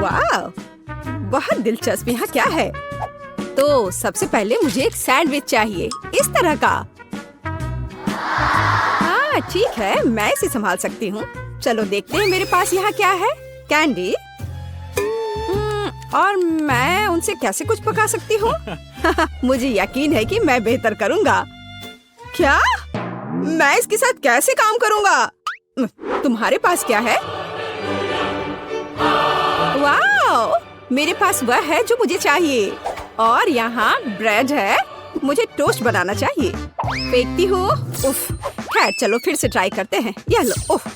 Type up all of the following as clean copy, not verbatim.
वाह, बहुत दिलचस्प। यहाँ क्या है? तो सबसे पहले मुझे एक सैंडविच चाहिए, इस तरह का। हाँ ठीक है, मैं इसे संभाल सकती हूँ। चलो देखते हैं मेरे पास यहाँ क्या है। कैंडी। और मैं उनसे कैसे कुछ पका सकती हूँ? मुझे यकीन है कि मैं बेहतर करूँगा। क्या? मैं इसके साथ कैसे काम करूँगा? तुम्हारे पास क्या है? वाह, मेरे पास वह है जो मुझे चाहिए। और यहाँ ब्रेड है, मुझे टोस्ट बनाना चाहिए। फेंकती हूँ। उफ, खैर चलो फिर से ट्राई करते हैं। यह लो। उफ,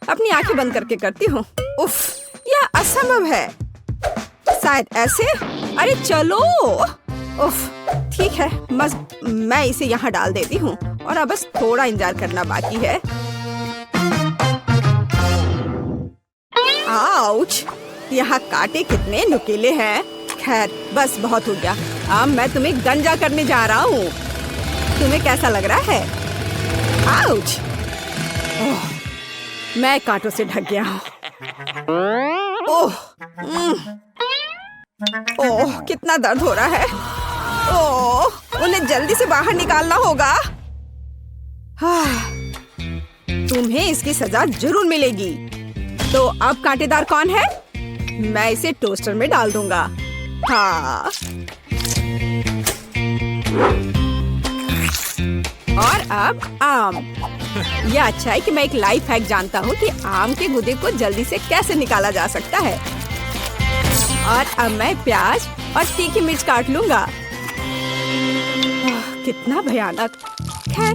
अपनी आंखें बंद करके करती हूँ। उफ, यह असंभव है। शायद ऐसे। अरे चलो। उफ, ठीक है, बस मैं इसे यहाँ डाल देती हूँ और अब बस थोड़ा इंतजार करना बाकी है। आउच, यहाँ कांटे कितने नुकीले हैं। खैर बस बहुत हो गया। अब मैं तुम्हें गंजा करने जा रहा हूँ। तुम्हें कैसा लग रहा है? आउच, मैं कांटों से ढक गया हूँ। ओह, ओह, कितना दर्द हो रहा है। ओह, उन्हें जल्दी से बाहर निकालना होगा। तुम्हें इसकी सजा जरूर मिलेगी। तो अब कांटेदार कौन है? मैं इसे टोस्टर में डाल दूंगा। हाँ। और अब आम। यह अच्छा है कि मैं एक लाइफ हैक जानता हूँ कि आम के गूदे को जल्दी से कैसे निकाला जा सकता है। और अब मैं प्याज और तीखी मिर्च काट लूंगा। कितना भयानक। खैर,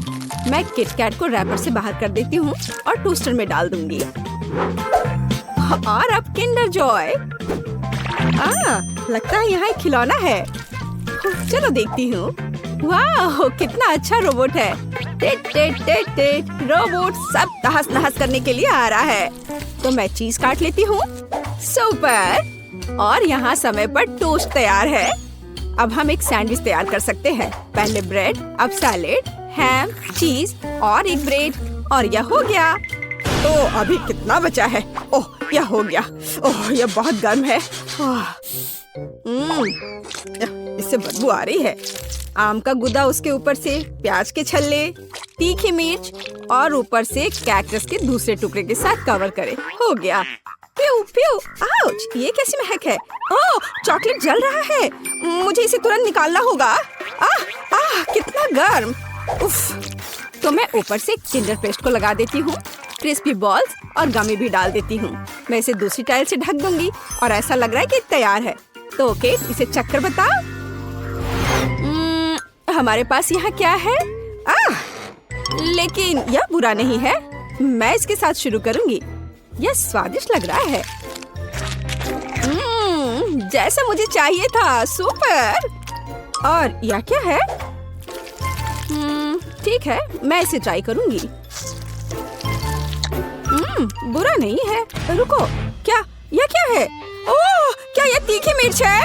मैं किटकैट को रैपर से बाहर कर देती हूँ और टोस्टर में डाल दूंगी। और अब किंडर जॉय। लगता है यहाँ एक खिलौना है। चलो देखती हूँ। वाह, कितना अच्छा रोबोट है। टेट टेट टेट टेट। रोबोट सब तहस नहस करने के लिए आ रहा है। तो मैं चीज काट लेती हूँ। सुपर। और यहाँ समय पर टोस्ट तैयार है। अब हम एक सैंडविच तैयार कर सकते हैं। पहले ब्रेड, अब सैलेड, हैम, चीज और एक ब्रेड। और यह हो गया। तो अभी कितना बचा है? ओह, यह हो गया। ओह, यह बहुत गर्म है। इससे बदबू आ रही है। आम का गुदा, उसके ऊपर से प्याज के छल्ले, तीखी मिर्च और ऊपर से कैक्टस के दूसरे टुकड़े के साथ कवर करे। हो गया। प्यू प्यू। आउच, ये कैसी महक है? ओह, चॉकलेट जल रहा है। मुझे इसे तुरंत निकालना होगा। कितना गर्म। उफ। तो मैं ऊपर से किंडर पेस्ट को लगा देती हूँ। क्रिस्पी बॉल्स और गमी भी डाल देती हूँ। मैं इसे दूसरी टाइल से ढक दूंगी और ऐसा लग रहा है कि तैयार है। तो ओके, इसे चक्कर बताओ। हमारे पास यहाँ क्या है? लेकिन यह बुरा नहीं है। मैं इसके साथ शुरू करूंगी। यह स्वादिष्ट लग रहा है। जैसा मुझे चाहिए था। सुपर। और यह क्या है? ठीक है, मैं इसे ट्राई करूंगी। बुरा नहीं है। रुको, क्या? यह क्या है? ओह, क्या यह तीखी मिर्च है?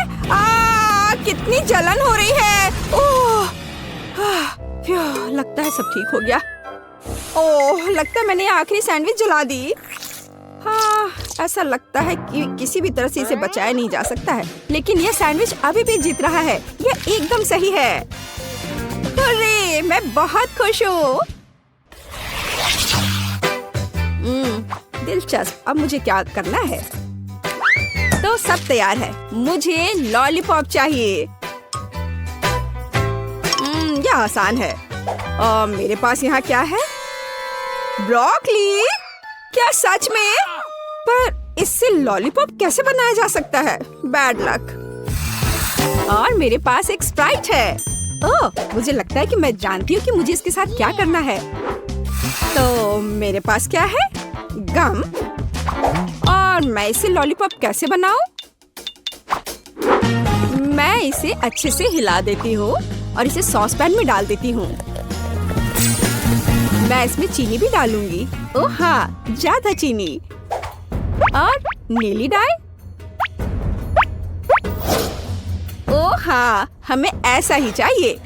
कितनी जलन हो रही है। ओह, लगता है सब ठीक हो गया। ओह, लगता है मैंने आखिरी सैंडविच जला दी। हाँ, ऐसा लगता है कि किसी भी तरह से इसे बचाया नहीं जा सकता है। लेकिन यह सैंडविच अभी भी जीत रहा है। यह एकदम सही है। अरे, मैं बहुत खुश हूँ। दिलचस्प। अब मुझे क्या करना है? तो सब तैयार है। मुझे लॉलीपॉप चाहिए। यह आसान है। मेरे पास यहाँ क्या है? ब्रोकली। क्या सच में? पर इससे लॉलीपॉप कैसे बनाया जा सकता है? Bad luck. और मेरे पास एक स्प्राइट है। ओह, मुझे लगता है कि मैं जानती हूँ कि मुझे इसके साथ क्या करना है। तो मेरे पास क्या है? गम। और मैं इसे लॉलीपॉप कैसे बनाऊं? मैं इसे अच्छे से हिला देती हूँ और इसे सॉस पैन में डाल देती हूँ। मैं इसमें चीनी भी डालूंगी। ओह हाँ, ज्यादा चीनी। और नीली डाई। ओह हाँ, हमें ऐसा ही चाहिए।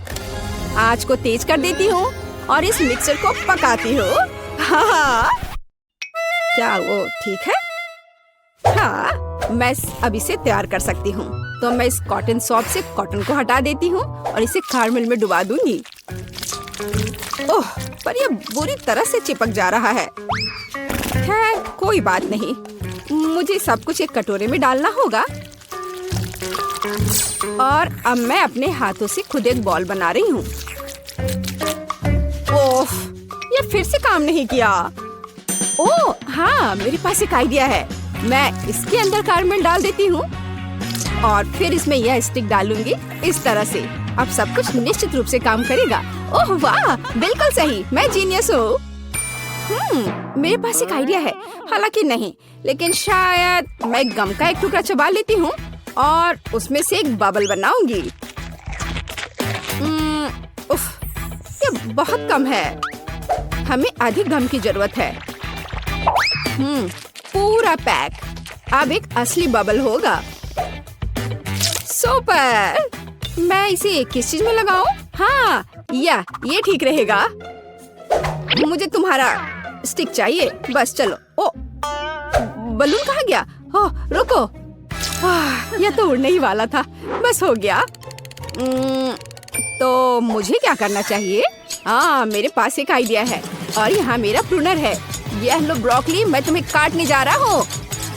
आंच को तेज कर देती हूँ और इस मिक्सर को पकाती हूँ। हाँ, क्या वो ठीक है? हाँ, मैं अब इसे तैयार कर सकती हूँ। तो मैं इस कॉटन सॉफ्ट से कॉटन को हटा देती हूँ और इसे कैरमेल में डुबा दूंगी। ओह, पर यह बुरी तरह से चिपक जा रहा है। खैर कोई बात नहीं, मुझे सब कुछ एक कटोरे में डालना होगा। और अब मैं अपने हाथों से खुद एक बॉल बना रही हूँ। ओह, ये फिर से काम नहीं किया। ओह हाँ, मेरे पास एक आइडिया है। मैं इसके अंदर कैरमेल डाल देती हूँ और फिर इसमें यह स्टिक डालूंगी इस तरह से। अब सब कुछ निश्चित रूप से काम करेगा। ओह वाह, बिल्कुल सही, मैं जीनियस हूँ। मेरे पास एक आइडिया है, हालांकि नहीं, लेकिन शायद मैं गम का एक टुकड़ा चबा लेती हूँ और उसमें से एक बबल बनाऊंगी। उफ, ये बहुत कम है। हमें अधिक गम की जरूरत है। पूरा पैक। अब एक असली बबल होगा। सुपर! मैं इसे किस चीज में लगाऊं? हाँ, ये ठीक रहेगा। मुझे तुम्हारा स्टिक चाहिए। बस चलो। ओ, बलून कहाँ गया? ओह, रुको। यह तो उड़ने ही वाला था। बस हो गया। तो मुझे क्या करना चाहिए? हाँ, मेरे पास एक आइडिया है और यहाँ मेरा प्रूनर है। यह लो ब्रोकली, मैं तुम्हें काटने जा रहा हूँ।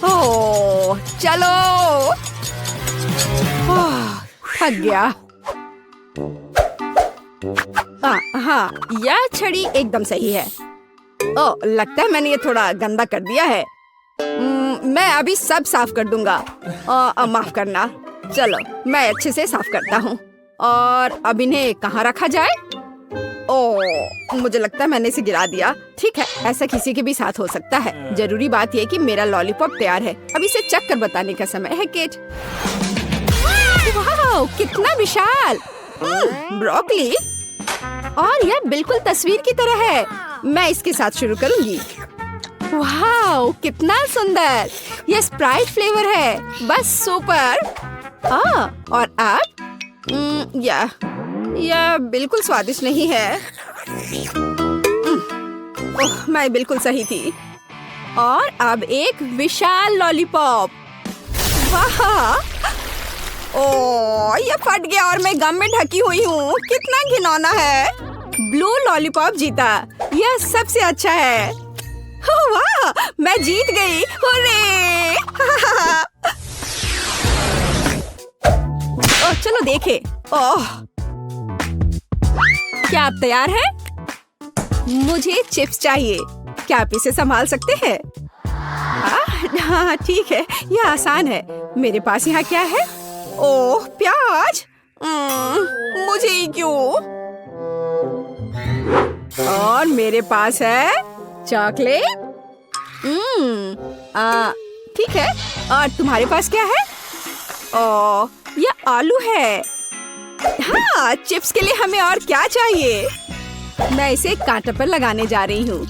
ओह, चलो। थक गया। हाँ, यह छड़ी एकदम सही है। ओह, लगता है मैंने ये थोड़ा गंदा कर दिया है। मैं अभी सब साफ कर दूंगा। माफ करना। चलो, मैं अच्छे से साफ करता हूँ। और अब इन्हें कहाँ रखा जाए? ओह, मुझे लगता है मैंने इसे गिरा दिया। ठीक है, ऐसा किसी के भी साथ हो सकता है। जरूरी बात यह कि मेरा लॉलीपॉप तैयार है। अब इसे चख कर बताने का समय है, केट। वाह, कितना विशाल! ब्रोकली, और यह बिल्कुल तस्वीर की तरह है। मैं इसके साथ शुरू करूंगी। वाह, कितना सुंदर! यह स्प्राइट फ्लेवर है। बस सुपर। और अब यह बिल्कुल स्वादिष्ट नहीं है। ओह, मैं बिल्कुल सही थी। और अब एक विशाल लॉलीपॉप। वाह! ओह, ये फट गया और मैं गम में ढकी हुई हूँ। कितना घिनौना है। ब्लू लॉलीपॉप जीता। यह सबसे अच्छा है। ओह वाह, मैं जीत गई। हुर्रे! ओह, चलो देखे। ओह, क्या आप तैयार हैं? मुझे चिप्स चाहिए। क्या आप इसे संभाल सकते हैं? हाँ, ठीक है, यह आसान है। मेरे पास यहाँ क्या है? ओह, प्याज। मुझे ही क्यों? और मेरे पास है चॉकलेट। ठीक है। और तुम्हारे पास क्या है? ओह, यह आलू है। हाँ, चिप्स के लिए हमें और क्या चाहिए? मैं इसे कांटे पर लगाने जा रही हूँ।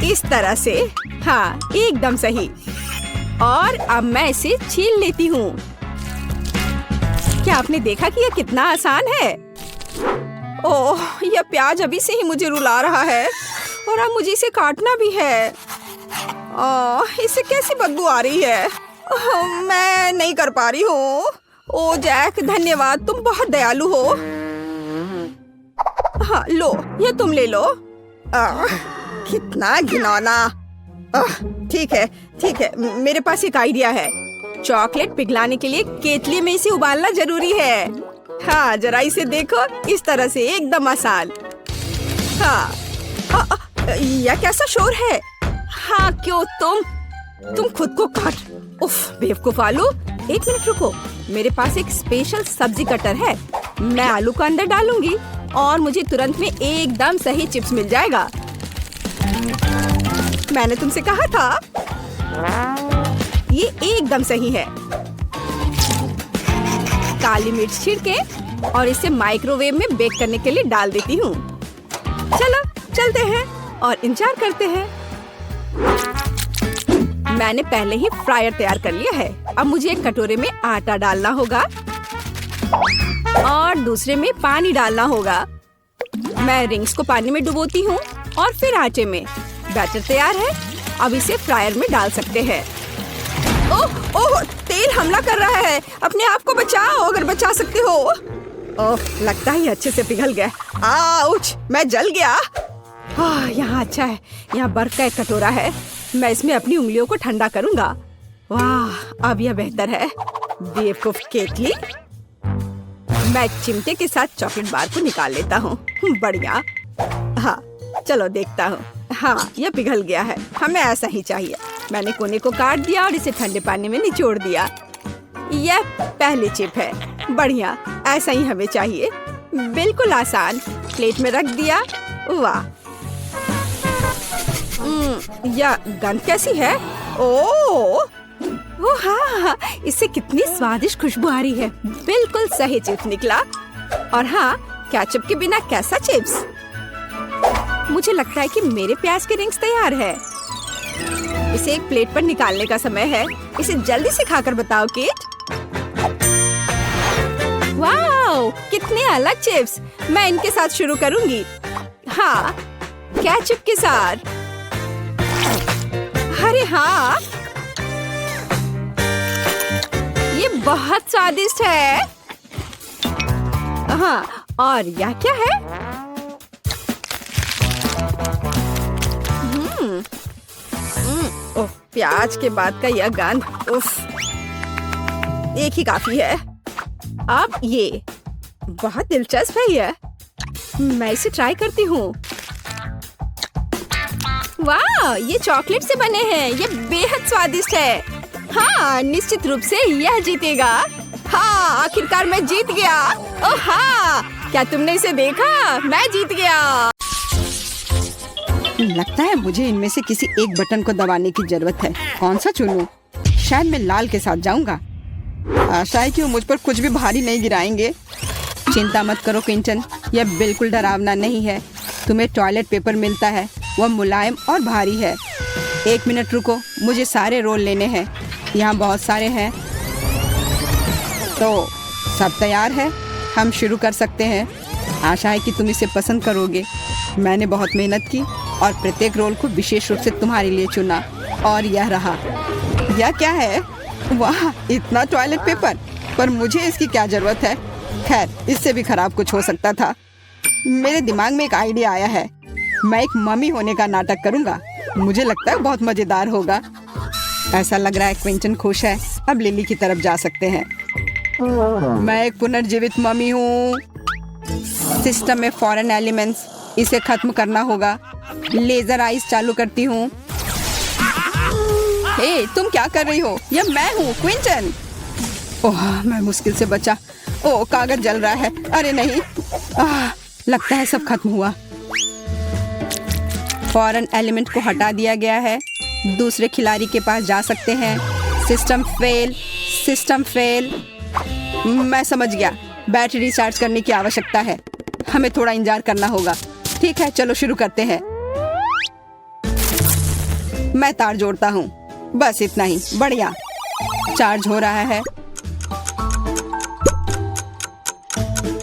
इस तरह से। हाँ, एकदम सही। और अब मैं इसे छील लेती हूँ। क्या आपने देखा कि यह कितना आसान है? ओह, यह प्याज अभी से ही मुझे रुला रहा है और अब मुझे इसे काटना भी है। ओह, इससे कैसी बदबू आ रही है। ओह, मैं नहीं कर पा रही हूँ। ओह जैक, धन्यवाद, तुम बहुत दयालु हो। हाँ, लो, ये तुम ले लो। कितना घिनौना। ठीक है, मेरे पास एक आइडिया है। चॉकलेट पिघलाने के लिए केतली में इसे उबालना जरूरी है। हाँ, जरा इसे देखो, इस तरह से एकदम आसान। हाँ, यह कैसा शोर है? हाँ, क्यों तुम खुद को काट। उफ, बेवकूफ आलू। एक मिनट रुको, मेरे पास एक स्पेशल सब्जी कटर है। मैं आलू को अंदर डालूंगी और मुझे तुरंत में एकदम सही चिप्स मिल जाएगा। मैंने तुमसे कहा था। ये एकदम सही है। काली मिर्च छिड़के और इसे माइक्रोवेव में बेक करने के लिए डाल देती हूँ। चलो चलते हैं और इंतजार करते हैं। मैंने पहले ही फ्रायर तैयार कर लिया है। अब मुझे एक कटोरे में आटा डालना होगा और दूसरे में पानी डालना होगा। मैं रिंग्स को पानी में डुबोती हूँ और फिर आटे में। बैटर तैयार है। अब इसे फ्रायर में डाल सकते हैं। ओह, ओह, तेल हमला कर रहा है। अपने आप को बचाओ अगर बचा सकते हो। ओह, लगता है अच्छे से पिघल गया। आउच, मैं जल गया। यहाँ अच्छा है, यहाँ बर्फ का एक कटोरा है। मैं इसमें अपनी उंगलियों को ठंडा करूंगा। वाह, अब यह बेहतर है। बेवकूफ केतली। मैं चिमटे के साथ चॉकलेट बार को निकाल लेता हूँ। बढ़िया। हाँ, चलो देखता हूँ। हाँ, यह पिघल गया है। हमें ऐसा ही चाहिए। मैंने कोने को काट दिया और इसे ठंडे पानी में निचोड़ दिया। यह पहली चिप है। बढ़िया, ऐसा ही हमें चाहिए। बिल्कुल आसान। प्लेट में रख दिया। वाह, यह गंध कैसी है? ओह हाँ, इससे कितनी स्वादिष्ट खुशबू आ रही है। बिल्कुल सही चिप्स निकला। और हाँ, केचप के बिना कैसा चिप्स? मुझे लगता है कि मेरे प्याज के रिंग्स तैयार है। इसे एक प्लेट पर निकालने का समय है। इसे जल्दी से खाकर बताओ केट। वाओ, कितने अलग चिप्स। मैं इनके साथ शुरू करूंगी। हाँ, केचप के साथ। अरे हाँ, ये बहुत स्वादिष्ट है। हाँ, और यह क्या है? ओह, प्याज के बाद का यह गंध। उफ, एक ही काफी है। अब ये बहुत दिलचस्प है। यह मैं इसे ट्राई करती हूँ। वाह, ये चॉकलेट से बने हैं। ये बेहद स्वादिष्ट है। हाँ, निश्चित रूप से यह जीतेगा। हाँ, आखिरकार मैं जीत गया। ओह हाँ, क्या तुमने इसे देखा? मैं जीत गया। लगता है मुझे इनमें से किसी एक बटन को दबाने की जरूरत है। कौन सा चुनूं? शायद मैं लाल के साथ जाऊंगा। आशा है कि वो मुझ पर कुछ भी भारी नहीं गिराएंगे। चिंता मत करो क्विंटन, यह बिल्कुल डरावना नहीं है। तुम्हें टॉयलेट पेपर मिलता है, वह मुलायम और भारी है। 1 मिनट रुको, मुझे सारे रोल लेने हैं। यहाँ बहुत सारे हैं। तो सब तैयार है, हम शुरू कर सकते हैं। आशा है कि तुम इसे पसंद करोगे। मैंने बहुत मेहनत की और प्रत्येक रोल को विशेष रूप से तुम्हारे लिए चुना। और यह रहा। यह क्या है? वाह, इतना टॉयलेट पेपर। पर मुझे इसकी क्या जरूरत है? खैर, इससे भी खराब कुछ हो सकता था। मेरे दिमाग में एक आइडिया आया है। मैं एक मम्मी होने का नाटक करूंगा। मुझे लगता है बहुत मजेदार होगा। ऐसा लग रहा है क्विंटन खुश है। अब लिली की तरफ जा सकते हैं। मैं एक पुनर्जीवित मम्मी हूँ। सिस्टम में फॉरेन एलिमेंट्स, इसे खत्म करना होगा। लेजर आइस चालू करती हूँ। हे, तुम क्या कर रही हो? यह मैं हूँ, क्विंटन। ओह, मैं मुश्किल से बचा। ओह, कागज जल रहा है। अरे नहीं। लगता है सब खत्म हुआ। फॉरेन एलिमेंट को हटा दिया गया है। दूसरे खिलाड़ी के पास जा सकते हैं। System fail, system fail. मैं समझ गया। बैटरी रिचार्ज करने की आवश्यकता है। हमें थोड़ा इंतजार करना होगा। ठीक है, चलो शुरू करते हैं। मैं तार जोड़ता हूँ। बस इतना ही। बढ़िया, चार्ज हो रहा है।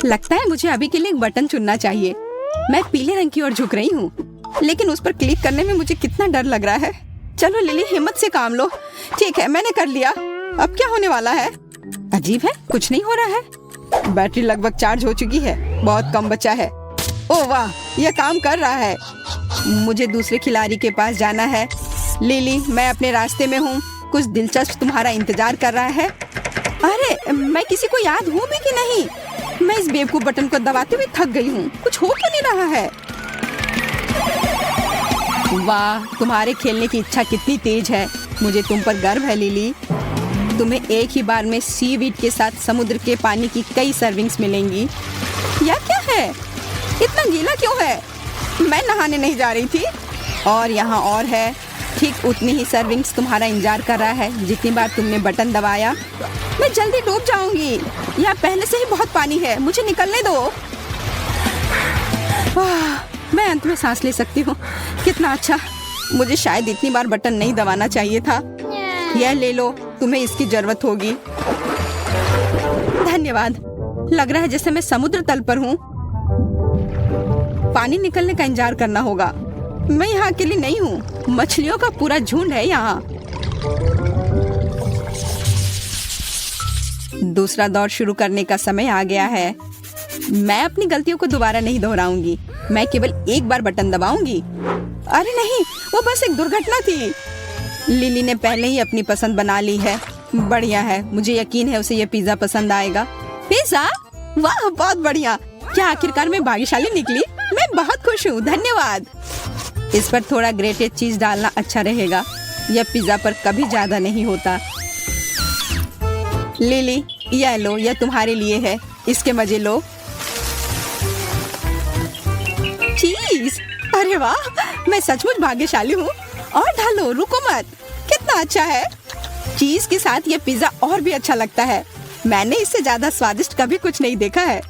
लगता है मुझे अभी के लिए एक बटन चुनना चाहिए। मैं पीले रंग की ओर झुक रही हूँ, लेकिन उस पर क्लिक करने में मुझे कितना डर लग रहा है। चलो लिली, हिम्मत से काम लो। ठीक है, मैंने कर लिया। अब क्या होने वाला है? अजीब है, कुछ नहीं हो रहा है। बैटरी लगभग चार्ज हो चुकी है। बहुत कम बचा है। ओह वाह, यह काम कर रहा है। मुझे दूसरे खिलाड़ी के पास जाना है। लिली, मैं अपने रास्ते में हूँ। कुछ दिलचस्प तुम्हारा इंतजार कर रहा है। अरे, मैं किसी को याद हूँ भी कि नहीं? मैं इस बेवकूफ बटन को दबाते हुए थक गई हूँ। कुछ हो क्यों नहीं रहा है? वाह, तुम्हारे खेलने की इच्छा कितनी तेज है। मुझे तुम पर गर्व है लिली। तुम्हें एक ही बार में सीवीड के साथ समुद्र के पानी की कई सर्विंग्स मिलेंगी। यह क्या है? इतना गीला क्यों है? मैं नहाने नहीं जा रही थी। और यहाँ और है। ठीक उतनी ही सर्विंग्स तुम्हारा इंतजार कर रहा है जितनी बार तुमने बटन दबाया। मैं जल्दी डूब जाऊंगी। यहाँ पहले से ही बहुत पानी है। मुझे निकलने दो। मैं अंत में सांस ले सकती हूँ। कितना अच्छा। मुझे शायद इतनी बार बटन नहीं दबाना चाहिए था। यह ले लो, तुम्हें इसकी जरूरत होगी। धन्यवाद। लग रहा है जैसे मैं समुद्र तल पर हूँ। पानी निकलने का इंतजार करना होगा। मैं यहाँ अकेली नहीं हूँ। मछलियों का पूरा झुंड है यहाँ। दूसरा दौर शुरू करने का समय आ गया है। मैं अपनी गलतियों को दोबारा नहीं दोहराऊंगी। मैं केवल एक बार बटन दबाऊंगी। अरे नहीं, वो बस एक दुर्घटना थी। लिली ने पहले ही अपनी पसंद बना ली है। बढ़िया है, मुझे यकीन है उसे ये पिज्जा पसंद आएगा। पिज्जा? वाह, बहुत बढ़िया। क्या आखिरकार मैं भाग्यशाली निकली? मैं बहुत खुश हूँ, धन्यवाद। इस पर थोड़ा ग्रेटेड चीज डालना अच्छा रहेगा। यह पिज्जा पर कभी ज्यादा नहीं होता। लिली, यह लो, यह तुम्हारे लिए है। इसके मजे लो। चीज, अरे वाह, मैं सचमुच भाग्यशाली हूँ। और डालो, रुको मत। कितना अच्छा है। चीज के साथ ये पिज्जा और भी अच्छा लगता है। मैंने इससे ज्यादा स्वादिष्ट कभी कुछ नहीं देखा है।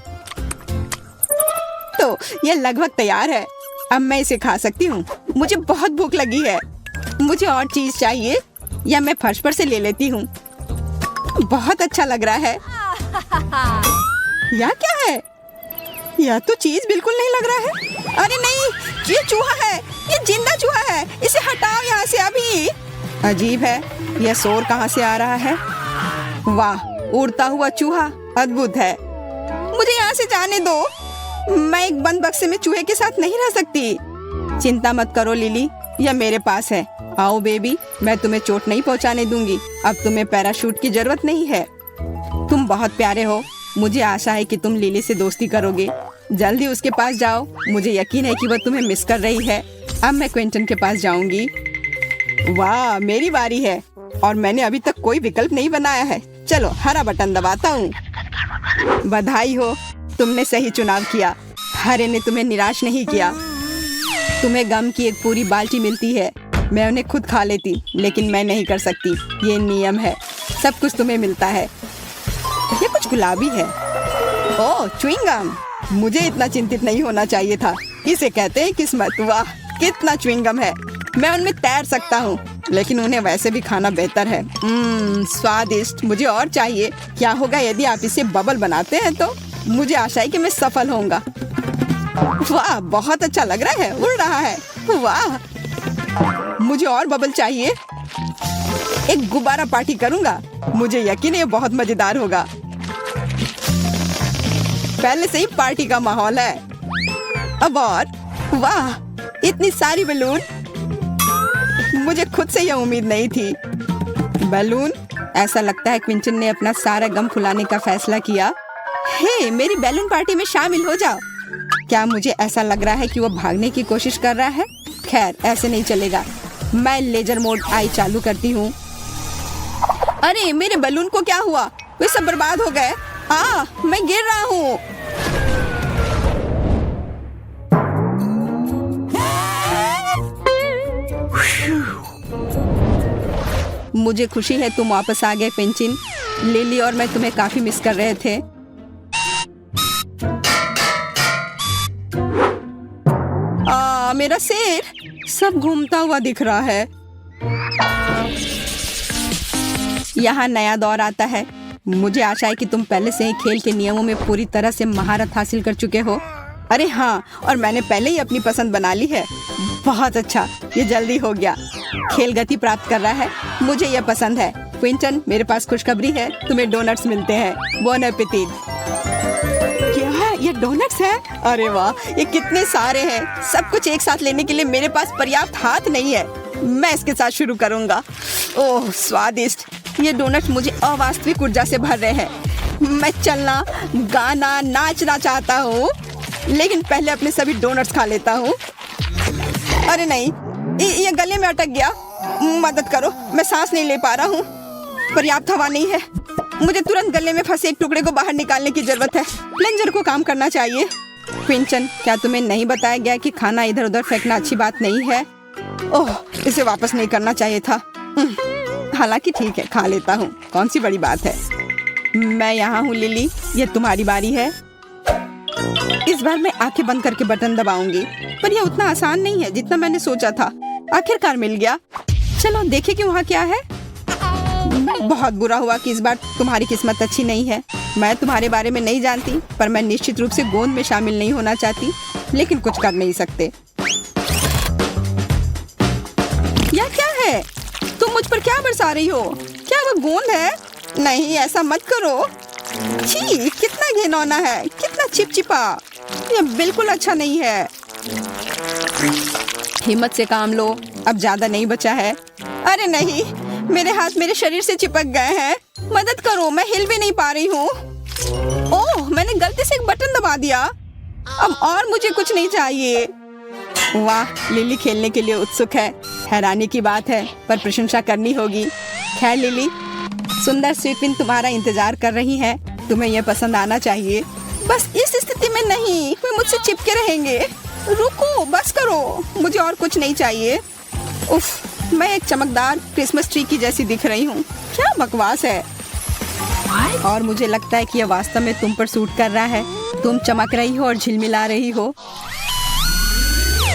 तो ये लगभग तैयार है। अब मैं इसे खा सकती हूँ। मुझे बहुत भूख लगी है। मुझे और चीज चाहिए, या मैं फर्श पर से ले लेती हूँ। बहुत अच्छा लग रहा है। यह क्या है? यह तो चीज बिल्कुल नहीं लग रहा है। अरे नहीं, ये चूहा है। ये जिंदा चूहा है। इसे हटाओ यहाँ से अभी। अजीब है, यह शोर कहाँ से आ रहा है? वाह, उड़ता हुआ चूहा, अद्भुत है। मुझे यहाँ से जाने दो। मैं एक बंद बक्से में चूहे के साथ नहीं रह सकती। चिंता मत करो लिली, यह मेरे पास है। आओ बेबी, मैं तुम्हें चोट नहीं पहुँचाने दूंगी। अब तुम्हें पैराशूट की जरूरत नहीं है। तुम बहुत प्यारे हो। मुझे आशा है कि तुम लिली से दोस्ती करोगे। जल्दी उसके पास जाओ। मुझे यकीन है कि वह तुम्हें मिस कर रही है। अब मैं क्विंटन के पास जाऊंगी। वाह, मेरी बारी है और मैंने अभी तक कोई विकल्प नहीं बनाया है। चलो, हरा बटन दबाता हूँ। बधाई हो, तुमने सही चुनाव किया। हरे ने तुम्हें निराश नहीं किया। तुम्हें गम की एक पूरी बाल्टी मिलती है। मैं उन्हें खुद खा लेती, लेकिन मैं नहीं कर सकती। ये नियम है। सब कुछ तुम्हें मिलता है। ये कुछ गुलाबी है। ओह, च्युइंगम। मुझे इतना चिंतित नहीं होना चाहिए था। इसे कहते हैं किस्मत। वाह, कितना च्युइंगम है। मैं उनमें तैर सकता हूँ, लेकिन उन्हें वैसे भी खाना बेहतर है। स्वादिष्ट। मुझे और चाहिए। क्या होगा यदि आप इसे बबल बनाते हैं? तो मुझे आशा है कि मैं सफल होऊंगा। वाह, बहुत अच्छा लग रहा है। उड़ रहा है। वाह, मुझे और बबल चाहिए। एक गुब्बारा पार्टी करूंगा। मुझे यकीन है ये बहुत मजेदार होगा। पहले से ही पार्टी का माहौल है। अब और, वाह, इतनी सारी बैलून। मुझे खुद से यह उम्मीद नहीं थी। बैलून? ऐसा लगता है क्विंटन ने अपना सारा गम फुलाने का फैसला किया। हे, मेरी बैलून पार्टी में शामिल हो जाओ। क्या मुझे ऐसा लग रहा है कि वो भागने की कोशिश कर रहा है? खैर, ऐसे नहीं चलेगा। मैं लेजर मोड आई चालू करती हूँ। अरे, मेरे बैलून को क्या हुआ? वे सब बर्बाद हो गए। मैं गिर रहा हूँ। मुझे खुशी है तुम वापस आ गए क्विंटन। लिली और मैं तुम्हें काफी मिस कर रहे थे। मेरा सिर सब घूमता हुआ दिख रहा है। यहाँ नया दौर आता है। मुझे आशा है कि तुम पहले से ही खेल के नियमों में पूरी तरह से महारत हासिल कर चुके हो। अरे हाँ, और मैंने पहले ही अपनी पसंद बना ली है। बहुत अच्छा, ये जल्दी हो गया। खेल गति प्राप्त कर रहा है। मुझे यह पसंद है। क्विंटन, मेरे पास खुशखबरी है। तुम्हें डोनट्स मिलते हैं। Bone appétit. क्या ये डोनट्स है? अरे वाह, ये कितने सारे हैं। सब कुछ एक साथ लेने के लिए मेरे पास पर्याप्त हाथ नहीं है। मैं इसके साथ शुरू करूंगा। ओह, स्वादिष्ट। ये डोनट्स मुझे अवास्तविक ऊर्जा से भर रहे हैं। मैं चलना, गाना, नाचना चाहता हूँ, लेकिन पहले अपने सभी डोनट्स खा लेता हूँ। अरे नहीं, ये गले में अटक गया। मदद करो, मैं सांस नहीं ले पा रहा हूँ। पर्याप्त हवा नहीं है। मुझे तुरंत गले में फंसे एक टुकड़े को बाहर निकालने की जरूरत है। प्लंजर को काम करना चाहिए। क्विंटन, क्या तुम्हें नहीं बताया गया कि खाना इधर उधर फेंकना अच्छी बात नहीं है? ओह, इसे वापस नहीं करना चाहिए था। हालांकि ठीक है, खा लेता हूँ। कौन सी बड़ी बात है। मैं यहाँ हूँ लिली, ये तुम्हारी बारी है। इस बार मैं आंखें बंद करके बटन दबाऊंगी, पर यह उतना आसान नहीं है जितना मैंने सोचा था। आखिरकार मिल गया। चलो देखें कि वहाँ क्या है। बहुत बुरा हुआ कि इस बार तुम्हारी किस्मत अच्छी नहीं है। मैं तुम्हारे बारे में नहीं जानती, पर मैं निश्चित रूप से गोंद में शामिल नहीं होना चाहती, लेकिन कुछ कर नहीं सकते। यह क्या है? तुम मुझ पर क्या बरसा रही हो? क्या वो गोंद है? नहीं, ऐसा मत करो। छी, कितना घिनौना है, कितना चिपचिपा। ये बिल्कुल अच्छा नहीं है। हिम्मत से काम लो, अब ज्यादा नहीं बचा है। अरे नहीं, मेरे हाथ मेरे शरीर से चिपक गए हैं। मदद करो, मैं हिल भी नहीं पा रही हूँ। ओह, मैंने गलती से एक बटन दबा दिया। अब और मुझे कुछ नहीं चाहिए। वाह, लिली खेलने के लिए उत्सुक है। हैरानी की बात है, पर प्रशंसा करनी होगी। खैर लिली, सुंदर स्वीपिन तुम्हारा इंतजार कर रही है। तुम्हें यह पसंद आना चाहिए। बस इस स्थिति में नहीं, वे मुझसे चिपके रहेंगे। रुको, बस करो, मुझे और कुछ नहीं चाहिए। उफ, मैं एक चमकदार क्रिसमस ट्री की जैसी दिख रही हूँ। क्या बकवास है। और मुझे लगता है कि यह वास्तव में तुम पर सूट कर रहा है। तुम चमक रही हो और झिलमिला रही हो।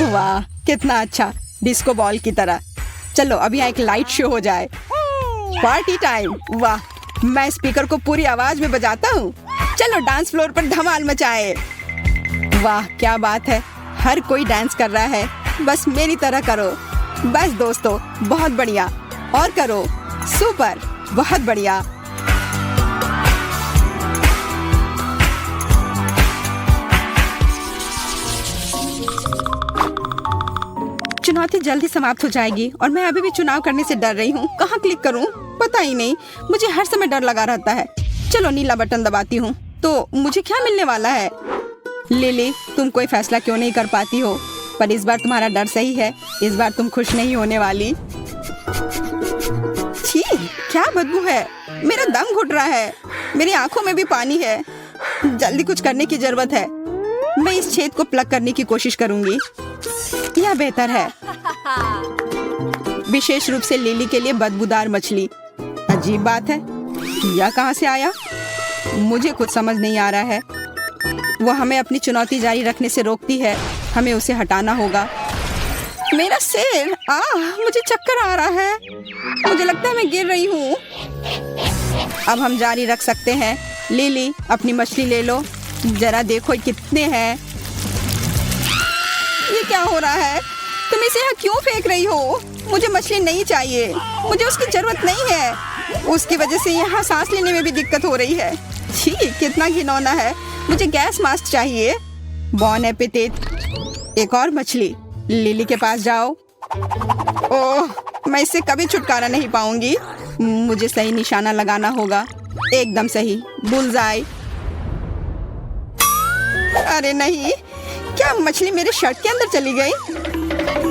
वाह, कितना अच्छा, डिस्को बॉल की तरह। चलो अभी यहाँ एक लाइट शो हो जाए। Party time. वाह, मैं स्पीकर को पूरी आवाज में बजाता हूँ। चलो डांस फ्लोर पर धमाल मचाए। वाह, क्या बात है, हर कोई डांस कर रहा है। बस मेरी तरह करो। बस दोस्तों, बहुत बढ़िया, और करो। सुपर, बहुत बढ़िया। चुनौती जल्दी समाप्त हो जाएगी और मैं अभी भी चुनाव करने से डर रही हूँ। कहाँ क्लिक करूँ पता ही नहीं। मुझे हर समय डर लगा रहता है। चलो नीला बटन दबाती हूँ तो मुझे क्या मिलने वाला है। लिली, तुम कोई फैसला क्यों नहीं कर पाती हो? पर इस बार तुम्हारा डर सही है। इस बार तुम खुश नहीं होने वाली। छी, क्या बदबू है। मेरा दम घुट रहा है। मेरी आंखों में भी पानी है। जल्दी कुछ करने की जरूरत है। मैं इस छेद को प्लग करने की कोशिश करूंगी। यह बेहतर है। विशेष रूप से लिली के लिए बदबूदार मछली। अजीब बात है, यह कहाँ से आया? मुझे कुछ समझ नहीं आ रहा है। वो हमें अपनी चुनौती जारी रखने से रोकती है। हमें उसे हटाना होगा। मेरा सिर, मुझे चक्कर आ रहा है। मुझे लगता है मैं गिर रही हूँ। अब हम जारी रख सकते हैं। लिली, अपनी मछली ले लो। जरा देखो कितने हैं। ये क्या हो रहा है? तुम इसे यहाँ क्यों फेंक रही हो? मुझे मछली नहीं चाहिए। मुझे उसकी जरूरत नहीं है। उसकी वजह से यहाँ सांस लेने में भी दिक्कत हो रही है। छी, कितना घिनौना है। मुझे गैस मास्क चाहिए। बॉन एपिटेट। एक और मछली। लिली के पास जाओ। ओह, मैं इससे कभी छुटकारा नहीं पाऊंगी। मुझे सही निशाना लगाना होगा। एकदम सही, बुलजाई। अरे नहीं, क्या मछली मेरे शर्ट के अंदर चली गई?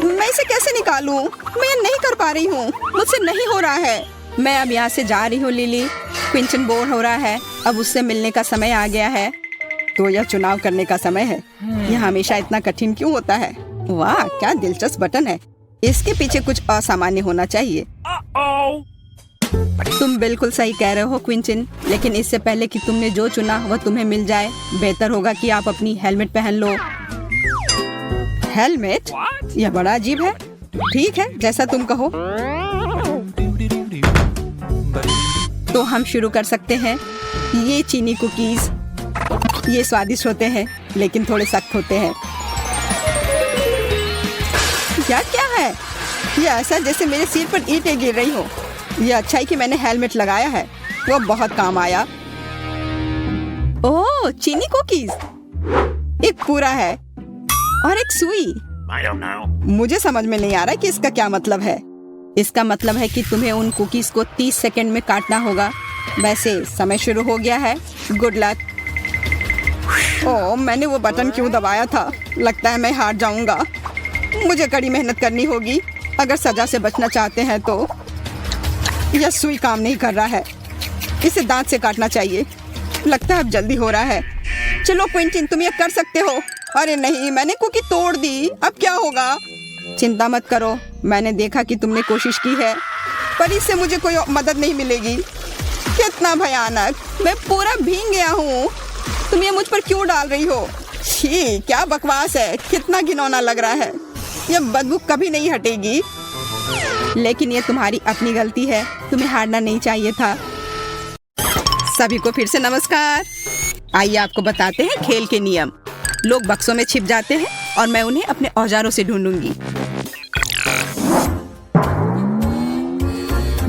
मैं इसे कैसे निकालूं? मैं ये नहीं कर पा रही हूँ। मुझसे नहीं हो रहा है। मैं अब यहाँ से जा रही हूँ लिली। क्विंटन बोर हो रहा है। अब उससे मिलने का समय आ गया है। तो यह चुनाव करने का समय है। यह हमेशा इतना कठिन क्यों होता है? वाह, क्या दिलचस्प बटन है। इसके पीछे कुछ असामान्य होना चाहिए। तुम बिल्कुल सही कह रहे हो क्विंटन, लेकिन इससे पहले कि तुमने जो चुना वह तुम्हें मिल जाए, बेहतर होगा कि आप अपनी हेलमेट पहन लो। हेलमेट? यह बड़ा अजीब है। ठीक है, जैसा तुम कहो। तो हम शुरू कर सकते हैं। ये चीनी कुकीज, ये स्वादिष्ट होते हैं लेकिन थोड़े सख्त होते हैं। क्या क्या है? ये ऐसा जैसे मेरे सिर पर ईंटें गिर रही हो। ये अच्छा है कि मैंने हेलमेट लगाया है। वो बहुत काम आया। ओह, चीनी कुकीज। एक पूरा है और एक सुई। मुझे समझ में नहीं आ रहा कि इसका क्या मतलब है। इसका मतलब है कि तुम्हें उन कुकीज को 30 सेकंड में काटना होगा। वैसे समय शुरू हो गया है। Good luck. ओह, मैंने वो बटन क्यों दबाया था? लगता है मैं हार जाऊंगा। मुझे कड़ी मेहनत करनी होगी अगर सजा से बचना चाहते हैं तो। यह सुई काम नहीं कर रहा है। इसे दांत से काटना चाहिए। लगता है अब जल्दी हो रहा है। चलो क्विंटन, तुम ये कर सकते हो। अरे नहीं, मैंने कुकी तोड़ दी। अब क्या होगा? चिंता मत करो, मैंने देखा कि तुमने कोशिश की है, पर इससे मुझे कोई मदद नहीं मिलेगी। कितना भयानक। मैं पूरा भीग गया हूँ। तुम ये मुझ पर क्यों डाल रही हो? छी, क्या बकवास है। कितना घिनौना लग रहा है। यह बदबू कभी नहीं हटेगी। लेकिन ये तुम्हारी अपनी गलती है। तुम्हें हारना नहीं चाहिए था। सभी को फिर से नमस्कार। आइए आपको बताते हैं खेल के नियम। लोग बक्सों में छिप जाते हैं और मैं उन्हें अपने औजारों से ढूंढूंगी।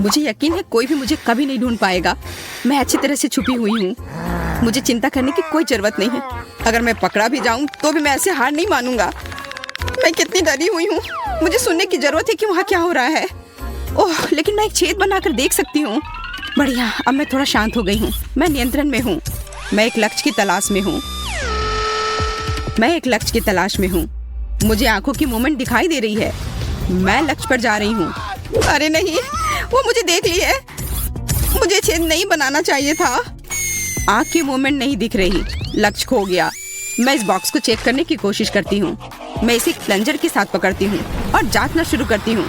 मुझे यकीन है कोई भी मुझे कभी नहीं ढूंढ पाएगा। मैं अच्छी तरह से छुपी हुई हूँ। मुझे चिंता करने की कोई जरूरत नहीं है। अगर मैं पकड़ा भी जाऊँ तो भी मैं ऐसे हार नहीं मानूंगा। मैं कितनी डरी हुई हूँ। मुझे सुनने की जरूरत है कि वहाँ क्या हो रहा है। ओह, लेकिन मैं एक छेद बनाकर देख सकती हूँ। बढ़िया, अब मैं थोड़ा शांत हो गई हूँ। मैं नियंत्रण में हूँ। मैं एक लक्ष्य की तलाश में हूँ। मुझे आंखों की मूवमेंट दिखाई दे रही है। मैं लक्ष्य पर जा रही हूँ। अरे नहीं, वो मुझे देख ली है। मुझे छेद नहीं बनाना चाहिए था। आंख की मूवमेंट नहीं दिख रही। लक्ष्य खो गया। मैं इस बॉक्स को चेक करने की कोशिश करती हूँ। मैं इसे एक प्लंजर के साथ पकड़ती हूँ और जांचना शुरू करती हूँ।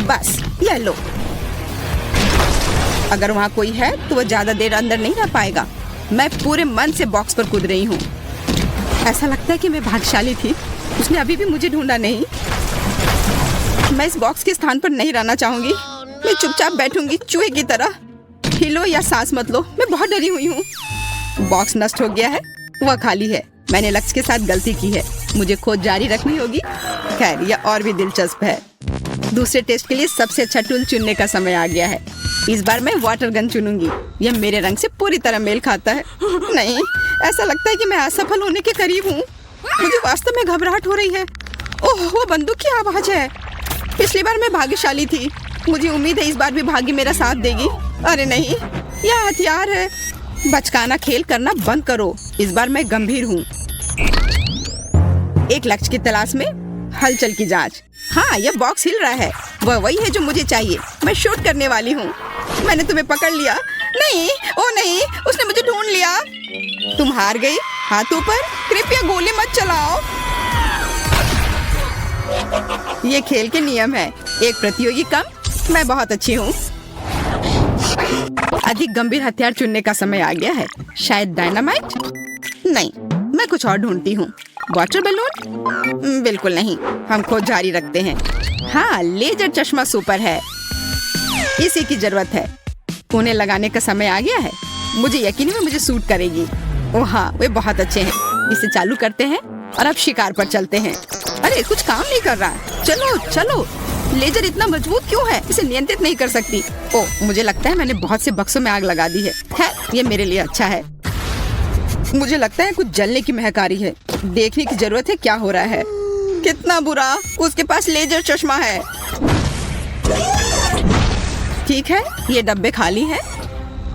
बस, ये लो। अगर वहाँ कोई है तो वो ज्यादा देर अंदर नहीं रह पाएगा। मैं पूरे मन से बॉक्स पर कूद रही हूँ। ऐसा लगता है कि मैं भाग्यशाली थी। उसने अभी भी मुझे ढूंढा नहीं। मैं इस बॉक्स के स्थान पर नहीं रहना चाहूंगी। मैं चुपचाप बैठूंगी चूहे की तरह। हिलो या सांस मत लो। मैं बहुत डरी हुई हूँ। बॉक्स नष्ट हो गया है। वह खाली है। मैंने लक्ष्य के साथ गलती की है। मुझे खोज जारी रखनी होगी। खैर, यह और भी दिलचस्प है। दूसरे टेस्ट के लिए सबसे अच्छा टूल चुनने का समय आ गया है। इस बार मैं वाटर गन चुनूंगी। यह मेरे रंग से पूरी तरह मेल खाता है। नहीं, ऐसा लगता है कि मैं असफल होने के करीब हूँ। मुझे वास्तव में घबराहट हो रही है। ओह, वो बंदूक की आवाज है। पिछली बार मैं भाग्यशाली थी। मुझे उम्मीद है इस बार भी भाग्य मेरा साथ देगी। अरे नहीं, यह हथियार है। बचकाना खेल करना बंद करो। इस बार मैं गंभीर हूँ। एक लक्ष्य की तलाश में हलचल की जांच। हाँ, यह बॉक्स हिल रहा है। वह वही है जो मुझे चाहिए। मैं शूट करने वाली हूँ। मैंने तुम्हें पकड़ लिया। नहीं, ओ नहीं, उसने मुझे ढूंढ लिया। तुम हार गई। हाथ ऊपर। कृपया गोली मत चलाओ। ये खेल के नियम है। एक प्रतियोगी कम। मैं बहुत अच्छी हूँ। अधिक गंभीर हथियार चुनने का समय आ गया है। शायद डायनामाइट? नहीं, मैं कुछ और ढूंढती हूँ। Water balloon? बिल्कुल नहीं। हम खोज जारी रखते हैं। हाँ, लेजर चश्मा सुपर है। इसी की जरूरत है। कोने लगाने का समय आ गया है। मुझे यकीन है मुझे सूट करेगी। ओह हाँ, वे बहुत अच्छे हैं। इसे चालू करते हैं और अब शिकार पर चलते हैं। अरे, कुछ काम नहीं कर रहा। चलो चलो। लेजर इतना मजबूत क्यों है? इसे नियंत्रित नहीं कर सकती। ओह, मुझे लगता है मैंने बहुत से बक्सों में आग लगा दी है। ये मेरे लिए अच्छा है। मुझे लगता है कुछ जलने की महक आ रही है। देखने की जरूरत है क्या हो रहा है। कितना बुरा, उसके पास लेजर चश्मा है। ठीक है, ये डब्बे खाली हैं।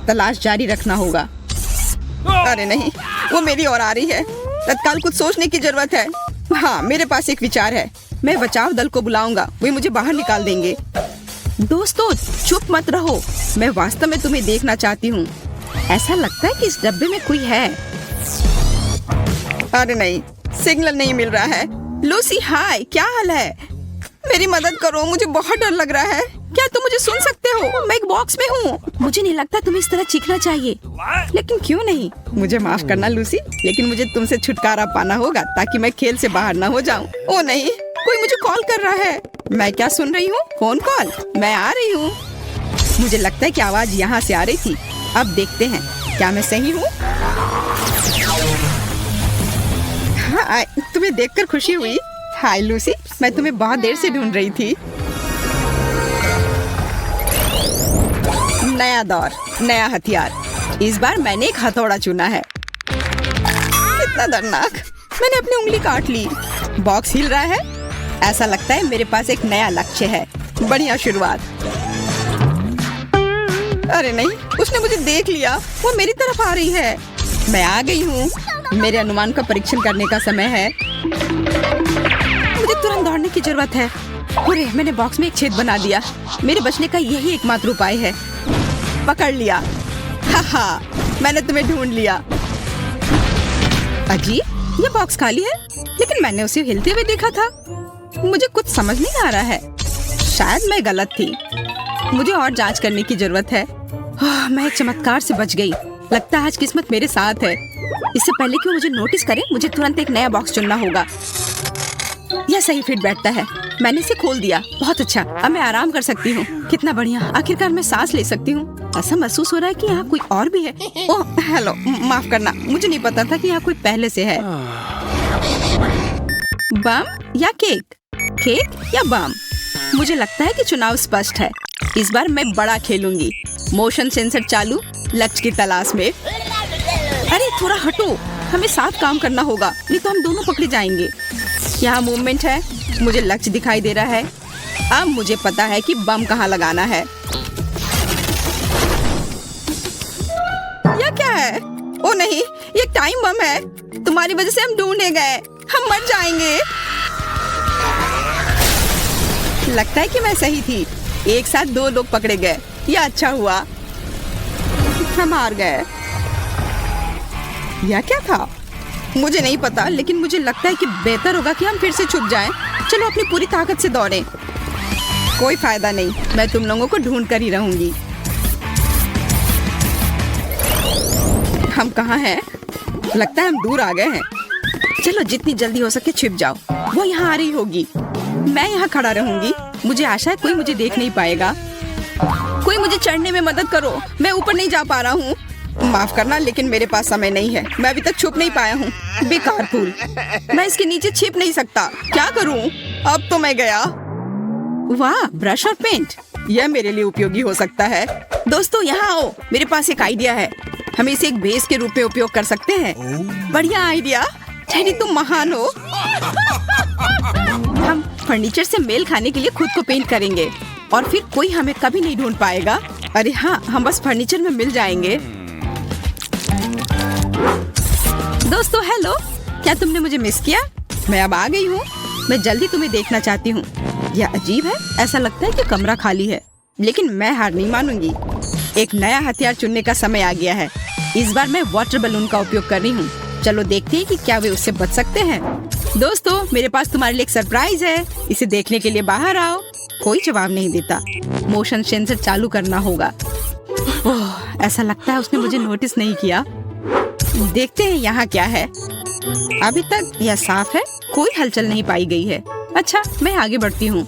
तलाश जारी रखना होगा। अरे नहीं, वो मेरी ओर आ रही है। तत्काल कुछ सोचने की जरूरत है। हाँ, मेरे पास एक विचार है। मैं बचाव दल को बुलाऊंगा। वे मुझे बाहर निकाल देंगे। दोस्तों, चुप मत रहो। मैं वास्तव में तुम्हें देखना चाहती हूँ। ऐसा लगता है कि इस डब्बे में कोई है। अरे नहीं, सिग्नल नहीं मिल रहा है। लूसी, हाय, क्या हाल है? मेरी मदद करो। मुझे बहुत डर लग रहा है। क्या तुम मुझे सुन सकते हो? मैं एक बॉक्स में हूँ। मुझे नहीं लगता तुम्हें इस तरह चीखना चाहिए। लेकिन क्यों नहीं? मुझे माफ करना लूसी, लेकिन मुझे तुमसे छुटकारा पाना होगा ताकि मैं खेल से बाहर ना हो जाऊँ। ओ नहीं, कोई मुझे कॉल कर रहा है। मैं क्या सुन रही हूँ? Phone call. मैं आ रही हूँ। मुझे लगता है कि आवाज यहाँ से आ रही थी। अब देखते हैं क्या मैं सही हूँ। हाँ, तुम्हें देखकर खुशी हुई। हाय लूसी, मैं तुम्हें बहुत देर से ढूंढ रही थी। नया दौर, नया हथियार। इस बार मैंने एक हथौड़ा चुना है। कितना दर्दनाक। मैंने अपनी उंगली काट ली। बॉक्स हिल रहा है। ऐसा लगता है मेरे पास एक नया लक्ष्य है। बढ़िया शुरुआत। अरे नहीं, उसने मुझे देख लिया। वो मेरी तरफ आ रही है। मैं आ गई हूँ। मेरे अनुमान का परीक्षण करने का समय है। मुझे तुरंत दौड़ने की जरूरत है। अरे, मैंने बॉक्स में एक छेद बना दिया। मेरे बचने का यही एकमात्र उपाय है। पकड़ लिया। हा, मैंने तुम्हें ढूंढ लिया। अजीब, ये बॉक्स खाली है, लेकिन मैंने उसे हिलते हुए देखा था। मुझे कुछ समझ नहीं आ रहा है। शायद मैं गलत थी। मुझे और जांच करने की जरूरत है। मैं एक चमत्कार से बच गई। लगता है आज किस्मत मेरे साथ है। इससे पहले कि वो मुझे नोटिस करे, मुझे तुरंत एक नया बॉक्स चुनना होगा। यह सही फिट बैठता है। मैंने इसे खोल दिया। बहुत अच्छा, अब मैं आराम कर सकती हूँ। कितना बढ़िया, आखिरकार मैं सांस ले सकती हूँ। ऐसा महसूस हो रहा है कि यहाँ कोई और भी है। ओह हेलो, माफ करना, मुझे नहीं पता था कि यहाँ कोई पहले से है। बम या केक? केक या बम? मुझे लगता है कि चुनाव स्पष्ट है। इस बार मैं बड़ा खेलूंगी। मोशन सेंसर चालू, लक्ष्य की तलाश में। अरे थोड़ा हटो, हमें साथ काम करना होगा, नहीं तो हम दोनों पकड़े जाएंगे। यहाँ मूवमेंट है, मुझे लक्ष्य दिखाई दे रहा है। अब मुझे पता है कि बम कहाँ लगाना है। यह क्या है? ओ नहीं, ये टाइम बम है। तुम्हारी वजह से हम ढूंढे गए, हम मर जाएंगे। लगता है कि मैं सही थी। एक साथ 2 लोग पकड़े गए। यह अच्छा हुआ, हम हार गए। यह क्या था? मुझे नहीं पता, लेकिन मुझे लगता है कि बेहतर होगा कि हम फिर से छुप जाएं। चलो अपनी पूरी ताकत से दौड़ें। कोई फायदा नहीं, मैं तुम लोगों को ढूंढ कर ही रहूंगी। हम कहाँ हैं? लगता है हम दूर आ गए हैं। चलो जितनी जल्दी हो सके छिप जाओ। वो यहाँ आ रही होगी। मैं यहाँ खड़ा रहूंगी। मुझे आशा है कोई मुझे देख नहीं पाएगा। कोई मुझे चढ़ने में मदद करो, मैं ऊपर नहीं जा पा रहा हूँ। माफ करना, लेकिन मेरे पास समय नहीं है। मैं अभी तक छुप नहीं पाया हूँ। बेकार फूल, मैं इसके नीचे छिप नहीं सकता। क्या करूँ? अब तो मैं गया। वाह, ब्रश और पेंट, यह मेरे लिए उपयोगी हो सकता है। दोस्तों यहाँ आओ, मेरे पास एक आइडिया है। हम इसे एक बेस के रूप में उपयोग कर सकते हैं। बढ़िया आइडिया टेडी, तुम महान हो। हम फर्नीचर से मेल खाने के लिए खुद को पेंट करेंगे और फिर कोई हमें कभी नहीं ढूंढ पाएगा। अरे हाँ, हम बस फर्नीचर में मिल जाएंगे। दोस्तों हेलो, क्या तुमने मुझे मिस किया? मैं अब आ गई हूँ। मैं जल्दी तुम्हें देखना चाहती हूँ। यह अजीब है, ऐसा लगता है कि कमरा खाली है, लेकिन मैं हार नहीं मानूंगी। एक नया हथियार चुनने का समय आ गया है। इस बार मैं वाटर बलून का उपयोग कर रही हूँ। चलो देखते हैं कि क्या वे उससे बच सकते हैं। दोस्तों मेरे पास तुम्हारे लिए एक सरप्राइज है, इसे देखने के लिए बाहर आओ। कोई जवाब नहीं देता। मोशन सेंसर चालू करना होगा। ओह, ऐसा लगता है उसने मुझे नोटिस नहीं किया। देखते हैं यहाँ क्या है। अभी तक यह साफ है, कोई हलचल नहीं पाई गई है। अच्छा, मैं आगे बढ़ती हूँ।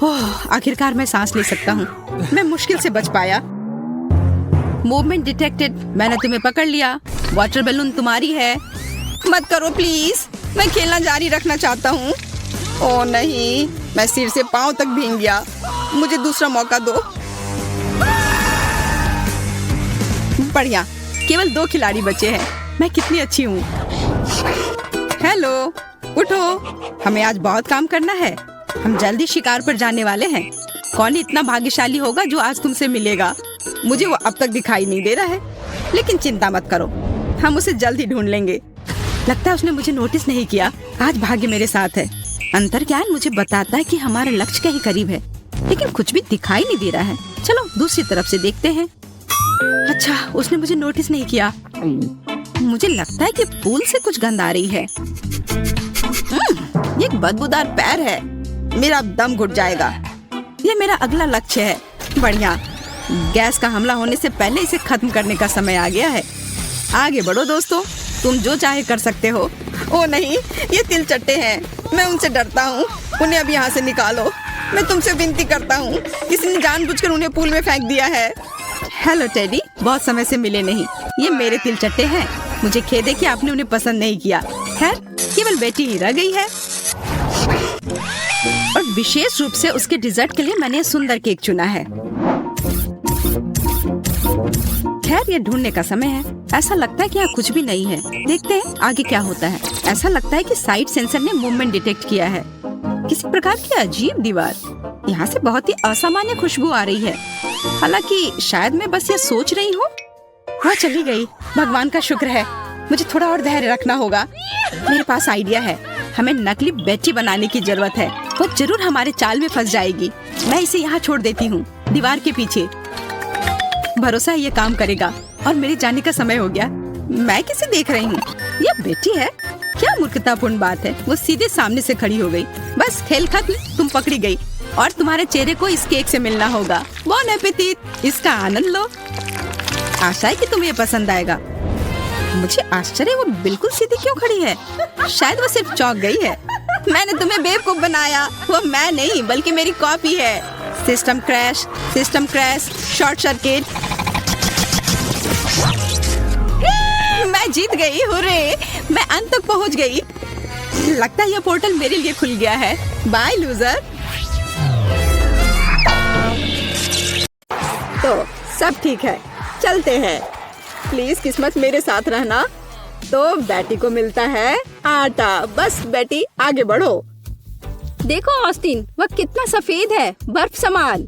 ओह, आखिरकार मैं सांस ले सकता हूँ। मैं मुश्किल से बच पाया। मूवमेंट डिटेक्टेड, मैंने तुम्हें पकड़ लिया। वाटर बैलून तुम्हारी है। मत करो प्लीज, मैं खेलना जारी रखना चाहता हूँ। ओह नहीं, मैं सिर से पांव तक भीग गया। मुझे दूसरा मौका दो। बढ़िया, केवल 2 खिलाड़ी बचे हैं। मैं कितनी अच्छी हूँ। हेलो, उठो, हमें आज बहुत काम करना है। हम जल्दी शिकार पर जाने वाले हैं। कौन इतना भाग्यशाली होगा जो आज तुमसे मिलेगा? मुझे वो अब तक दिखाई नहीं दे रहा है, लेकिन चिंता मत करो, हम उसे जल्दी ढूंढ लेंगे। लगता है उसने मुझे नोटिस नहीं किया। आज भाग्य मेरे साथ है। अंतर्ज्ञान मुझे बताता है कि हमारा लक्ष्य के ही करीब है, लेकिन कुछ भी दिखाई नहीं दे रहा है। चलो दूसरी तरफ से देखते हैं। अच्छा, उसने मुझे नोटिस नहीं किया। मुझे लगता है कि पूल से कुछ गंध आ रही है। ये एक बदबूदार पैर है। मेरा दम घुट जाएगा। ये मेरा अगला लक्ष्य है। बढ़िया, गैस का हमला होने से पहले इसे खत्म करने का समय आ गया है। आगे बढ़ो दोस्तों, तुम जो चाहे कर सकते हो। ओ नहीं, ये तिलचट्टे हैं, मैं उनसे डरता हूँ। उन्हें अब यहाँ से निकालो। मैं तुमसे विनती करता हूँ, किसी ने जानबूझकर उन्हें पूल में फेंक दिया है। हेलो टेडी, बहुत समय से मिले नहीं। ये मेरे तिलचट्टे हैं। मुझे खेद है कि आपने उन्हें पसंद नहीं किया। खैर, केवल बेटी ही रह गई है, और विशेष रूप से उसके डिजर्ट के लिए मैंने सुंदर केक चुना है। खैर, ये ढूंढने का समय है। ऐसा लगता है कि यहाँ कुछ भी नहीं है। देखते हैं आगे क्या होता है। ऐसा लगता है कि साइड सेंसर ने मूवमेंट डिटेक्ट किया है। किसी प्रकार की अजीब दीवार। यहाँ से बहुत ही असामान्य खुशबू आ रही है। हालांकि शायद मैं बस ये सोच रही हूँ। वह चली गई। भगवान का शुक्र है। मुझे थोड़ा और धैर्य रखना होगा। मेरे पास आइडिया है। हमें नकली बेटी बनाने की जरूरत है। वो जरूर हमारे चाल में फंस जाएगी। मैं इसे यहाँ छोड़ देती हूँ, दीवार के पीछे। भरोसा है ये काम करेगा। और मेरे जाने का समय हो गया। मैं किसे देख रही हूँ? ये बेटी है? क्या मूर्खतापूर्ण बात है। वो सीधे सामने से खड़ी हो गई। बस खेल खत्म, तुम पकड़ी गई और तुम्हारे चेहरे को इस केक से मिलना होगा। बॉन एपेटिट, इसका आनंद लो। आशा है कि तुम्हें ये पसंद आएगा। मुझे आश्चर्य, वो बिल्कुल सीधी क्यों खड़ी है? शायद वो सिर्फ चौंक गई है। मैंने तुम्हें बेवकूफ बनाया। वो मैं नहीं, बल्कि मेरी कॉपी है। System crash, short circuit. मैं जीत गई, हुर्रे! मैं अंत तक पहुंच गई। लगता है यह पोर्टल मेरे लिए खुल गया है। Bye loser. तो सब ठीक है, चलते हैं। प्लीज किस्मत मेरे साथ रहना। तो बेटी को मिलता है आटा। बस बेटी आगे बढ़ो। देखो ऑस्टिन, वह कितना सफेद है, बर्फ समान।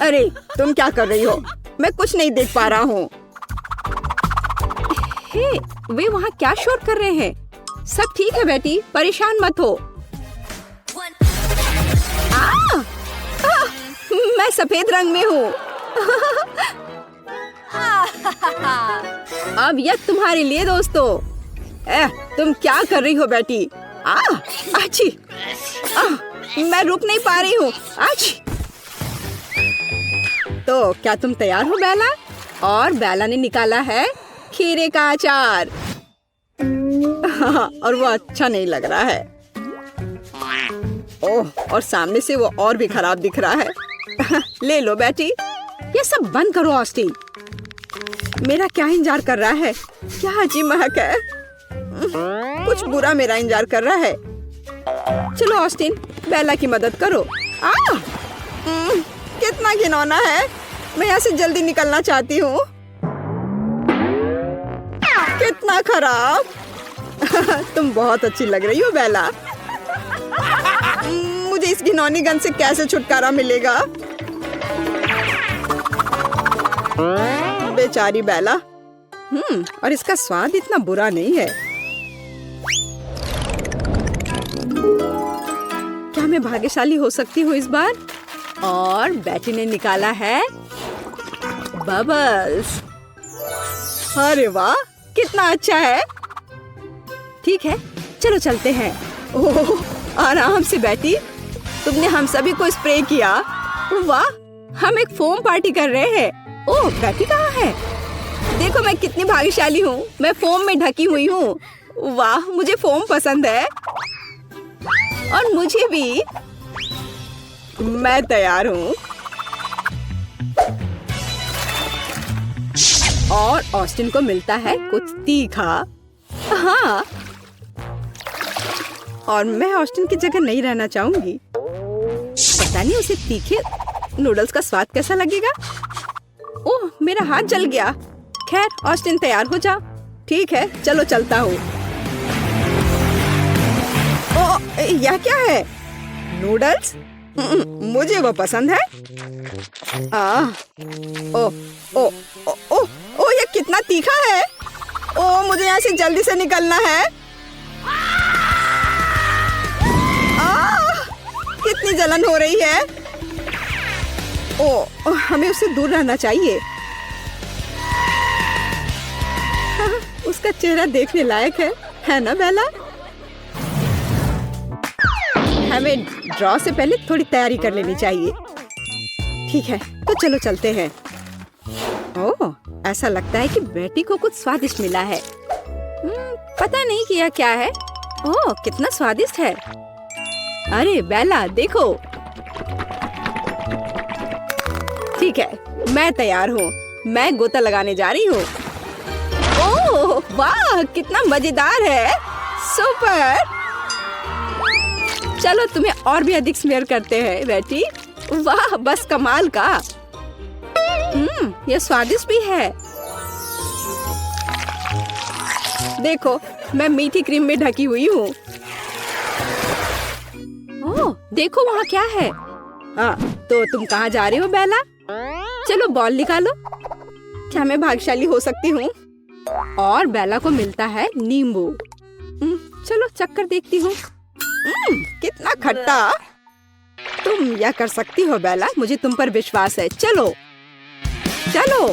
अरे तुम क्या कर रही हो? मैं कुछ नहीं देख पा रहा हूँ। हे, वे वहाँ क्या शोर कर रहे हैं? सब ठीक है बेटी, परेशान मत हो। मैं सफेद रंग में हूँ। अब यह तुम्हारे लिए दोस्तों। तुम क्या कर रही हो बेटी? आची, मैं रुक नहीं पा रही हूँ। आची। तो क्या तुम तैयार हो बेला? और बेला ने निकाला है खीरे का अचार। और वो अच्छा नहीं लग रहा है। ओह, और सामने से वो और भी खराब दिख रहा है। ले लो बेटी। ये सब बंद करो ऑस्टिन। मेरा क्या इंतजार कर रहा है? क्या अजीब महक है। कुछ बुरा मेरा इंतजार कर रहा है। चलो ऑस्टिन, बेला की मदद करो। कितना घिनौना है। मैं यहाँ से जल्दी निकलना चाहती हूँ। कितना खराब। तुम बहुत अच्छी लग रही हो बेला। मुझे इस घिनौनी गंध से कैसे छुटकारा मिलेगा? बेचारी बेला। और इसका स्वाद इतना बुरा नहीं है। क्या मैं भाग्यशाली हो सकती हूँ इस बार? और बेटी ने निकाला है बबल्स। अरे वाह, कितना अच्छा है। ठीक है, चलो चलते हैं। ओह, आराम से बेटी। तुमने हम सभी को स्प्रे किया। वाह, हम एक फोम पार्टी कर रहे हैं। ओह, बेटी कहाँ है? देखो मैं कितनी भाग्यशाली हूँ। मैं फोम में ढकी हुई हूँ। वाह, मुझे फोम पसंद है। और मुझे भी। मैं तैयार हूँ। और ऑस्टिन को मिलता है कुछ तीखा। हाँ, और मैं ऑस्टिन की जगह नहीं रहना चाहूंगी। पता नहीं उसे तीखे नूडल्स का स्वाद कैसा लगेगा। ओह, मेरा हाथ जल गया। खैर, ऑस्टिन तैयार हो जा। ठीक है, चलो चलता हूँ। ओह, यह क्या है? नूडल्स? मुझे वो पसंद है। ओ, ओ, ओ, ओ, ओ, ये कितना तीखा है। ओ, मुझे यहाँ से जल्दी से निकलना है। कितनी जलन हो रही है। ओ, हमें उससे दूर रहना चाहिए। उसका चेहरा देखने लायक है ना बेला? हमें ड्रॉ से पहले थोड़ी तैयारी कर लेनी चाहिए। ठीक है, तो चलो चलते हैं। ओह, ऐसा लगता है कि बेटी को कुछ स्वादिष्ट मिला है। पता नहीं कि यह क्या है। ओह, कितना स्वादिष्ट है। अरे बेला, देखो। ठीक है, मैं तैयार हूँ। मैं गोता लगाने जा रही हूँ। ओह वाह, कितना मजेदार है। सुपर। चलो तुम्हें और भी अधिक स्मेयर करते हैं बेटी। वाह, बस कमाल का। यह स्वादिष्ट भी है। देखो, मैं मीठी क्रीम में ढकी हुई हूँ। ओह, देखो वहाँ क्या है। हाँ, तो तुम कहाँ जा रहे हो बेला? चलो बॉल निकालो। क्या मैं भाग्यशाली हो सकती हूँ? और बेला को मिलता है नींबू। चलो चक्कर देखती हूँ। कितना खट्टा। तुम यह कर सकती हो बेला, मुझे तुम पर विश्वास है। चलो चलो।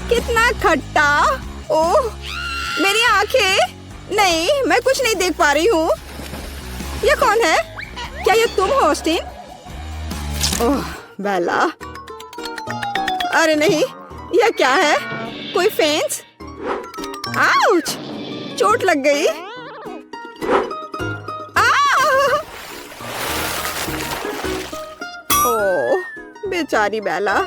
कितना खट्टा। ओह, मेरी आंखें। नहीं, मैं कुछ नहीं देख पा रही हूँ। ये कौन है? क्या ये तुम हो ऑस्टिन? ओह बेला। अरे नहीं, यह क्या है? कोई फेंस? आउच! चोट लग गई। ओह, बेचारी बेला।